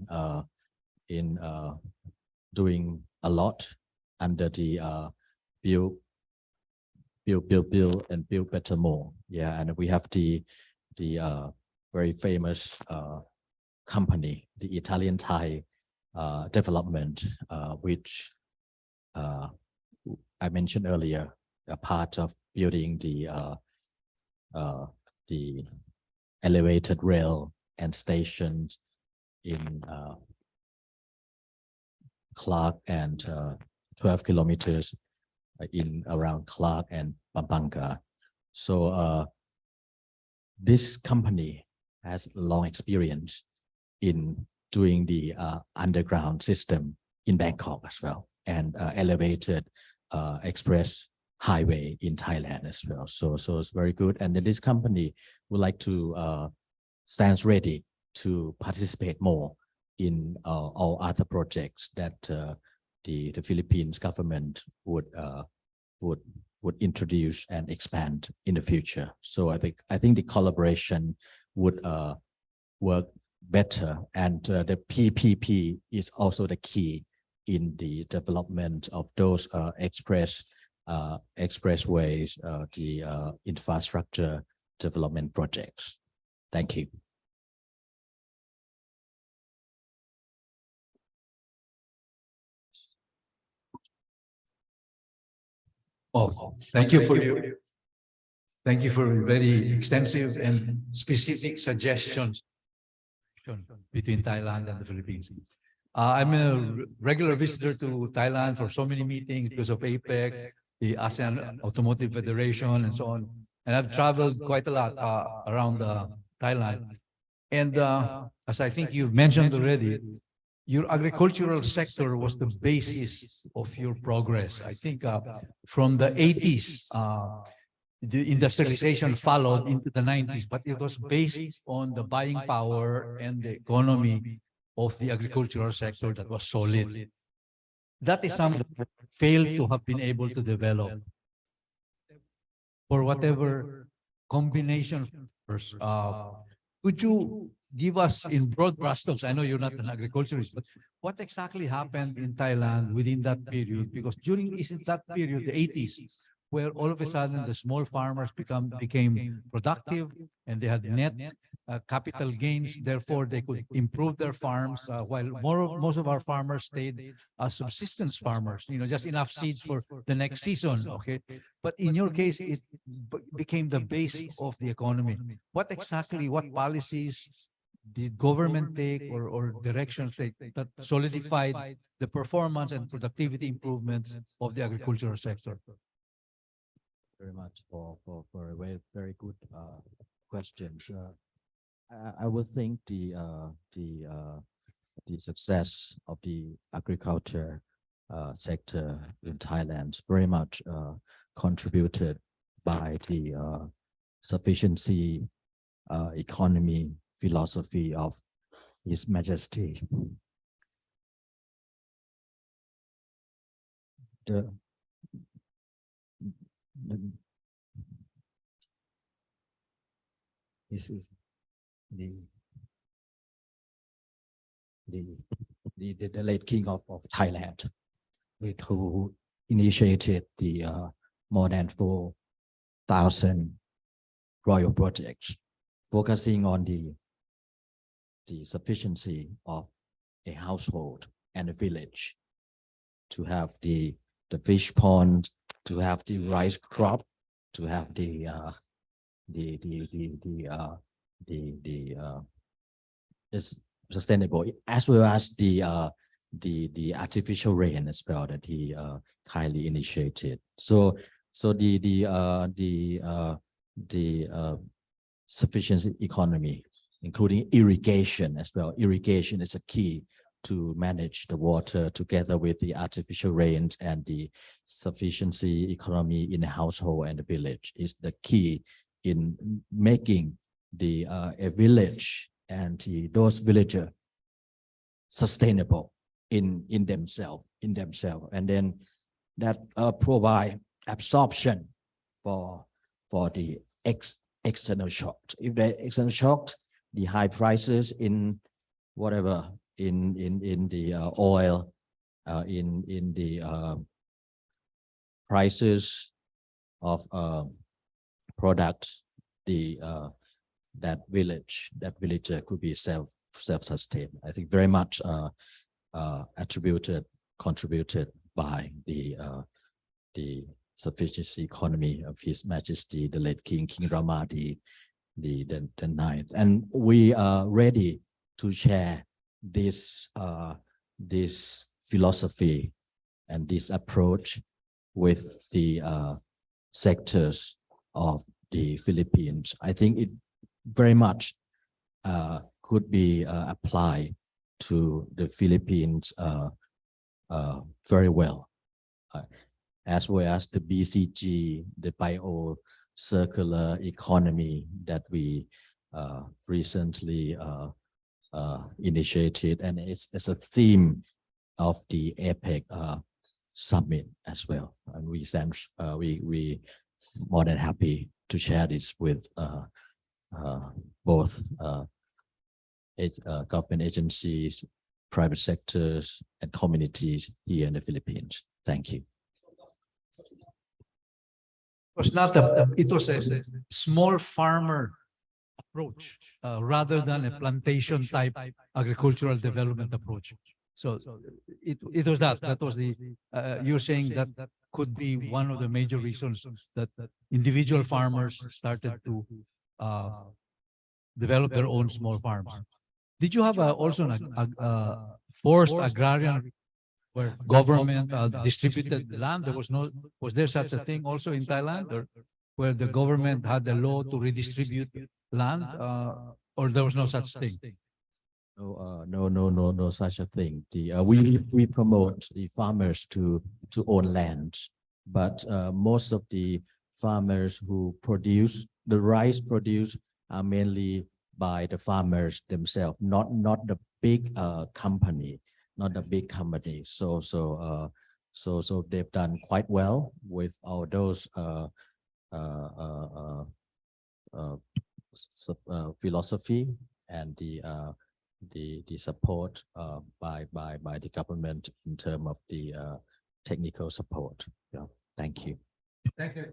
doing a lot under the build and build better more. Yeah, and we have the very famous company, the Italian Thai development, which I mentioned earlier, a part of building the elevated rail and stations in Clark and 12 kilometers in around Clark and Pampanga. So this company has long experience in doing the underground system in Bangkok as well, and elevated express highway in Thailand as well. So it's very good. And then this company would like to stands ready to participate more in all other projects that the Philippines government would introduce and expand in the future. So I think the collaboration would work better, and the PPP is also the key in the development of those expressways, the infrastructure development projects. Thank you. Oh, thank you for your Thank you for very extensive and specific suggestions between Thailand and the Philippines. I'm a regular visitor to Thailand for so many meetings because of APEC, the ASEAN Automotive Federation, and so on. And I've traveled quite a lot around Thailand. And as I think you've mentioned already, your agricultural sector was the basis of your progress. I think from the 80s, the industrialization followed into the 90s, but it was based on the buying power and the economy of the agricultural sector that was solid. That is something that failed to have been able to develop for whatever combination. Could you give us in broad brushstrokes? I know you're not an agriculturist, but what exactly happened in Thailand within that period? Because during that period, the 80s, where all of a sudden the small farmers became productive and they had net capital gains, therefore they could improve their farms, while most of our farmers stayed as subsistence farmers, just enough seeds for the next season, okay? But in your case, it became the base of the economy. What policies did government take or directions take that solidified the performance and productivity improvements of the agricultural sector? Very much for a very good questions. I would think the success of the agriculture sector in Thailand very much contributed by the sufficiency economy philosophy of His Majesty. This is the late king of Thailand, who initiated the more than 4,000 royal projects, focusing on the sufficiency of a household and a village, to have the fish pond, to have the rice crop, to have the sustainable, as well as the artificial rain as well that he kindly initiated. So the sufficiency economy, including irrigation as well. Irrigation is a key to manage the water together with the artificial rains, and the sufficiency economy in the household and the village is the key in making the a village and those villagers sustainable in themselves, and then that provide absorption for the external shock. If the external shock, the high prices in whatever, in the oil, in the prices of product, that villager could be self-sustained. I think very much contributed by the sufficiency economy of His Majesty the late King Rama the ninth, and we are ready to share this philosophy and this approach with the sectors of the Philippines. I think it very much could be applied to the Philippines very well, as well as the BCG, the bio-circular economy that we recently initiated, and it's a theme of the APEC summit as well. And we more than happy to share this with both government agencies, private sectors, and communities here in the Philippines. Thank you. It was a small farmer approach rather than a plantation type agricultural development approach. So it was that was the, you're saying that could be one of the major reasons that individual farmers started to develop their own small farms. Did you have also forced agrarian where government distributed land? Was there such a thing also in Thailand, or where the government had the law to redistribute land, or there was no such thing? No such a thing. We promote the farmers to own land, but most of the farmers who produce the rice produced are mainly by the farmers themselves, not the big company, not the big company. So they've done quite well with all those philosophy and the support by the government in terms of the technical support. Yeah, thank you. Thank you.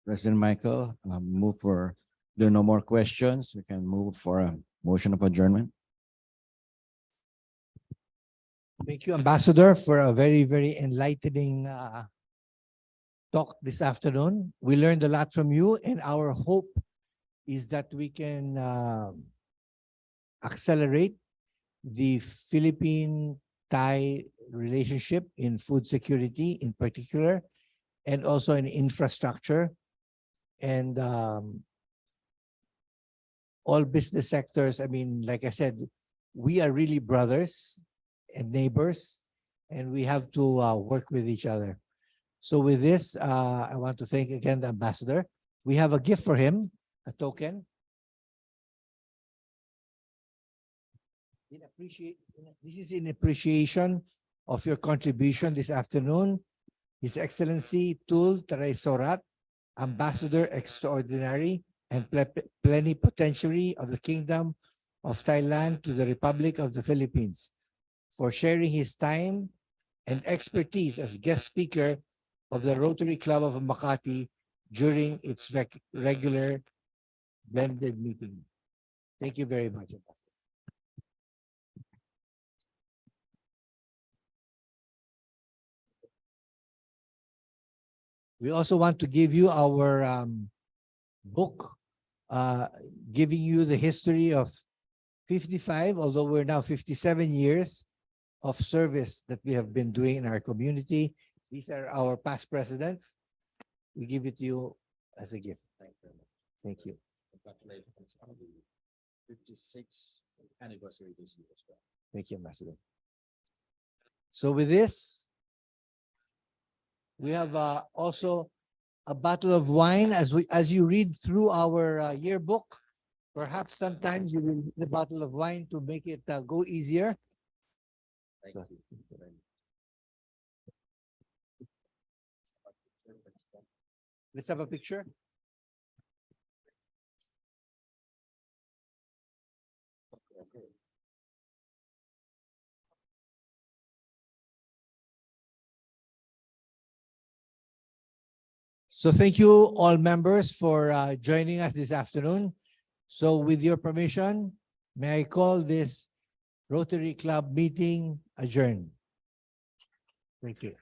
President Michael, move for, there are no more questions. We can move for a motion of adjournment. Thank you, Ambassador, for a very, very enlightening talk this afternoon. We learned a lot from you, and our hope is that we can accelerate the Philippine-Thai relationship in food security in particular, and also in infrastructure, and all business sectors. I mean, like I said, we are really brothers and neighbors, and we have to work with each other. So with this, I want to thank again the ambassador. We have a gift for him, a token. This is in appreciation of your contribution this afternoon. His Excellency Tull Traisorat, Ambassador Extraordinary and Plenipotentiary of the Kingdom of Thailand to the Republic of the Philippines, for sharing his time and expertise as guest speaker of the Rotary Club of Makati during its regular blended meeting. Thank you very much. We also want to give you our book, giving you the history of 55, although we're now 57 years of service that we have been doing in our community. These are our past presidents. We give it to you as a gift. Thank you very much. Thank you. Congratulations on the 56th anniversary this year as well. Thank you, Ambassador. So with this, we have also a bottle of wine. As you read through our yearbook, perhaps sometimes you will need a bottle of wine to make it go easier. Thank you. Let's have a picture. So thank you all members for joining us this afternoon. So with your permission, may I call this Rotary Club meeting adjourned. Thank you.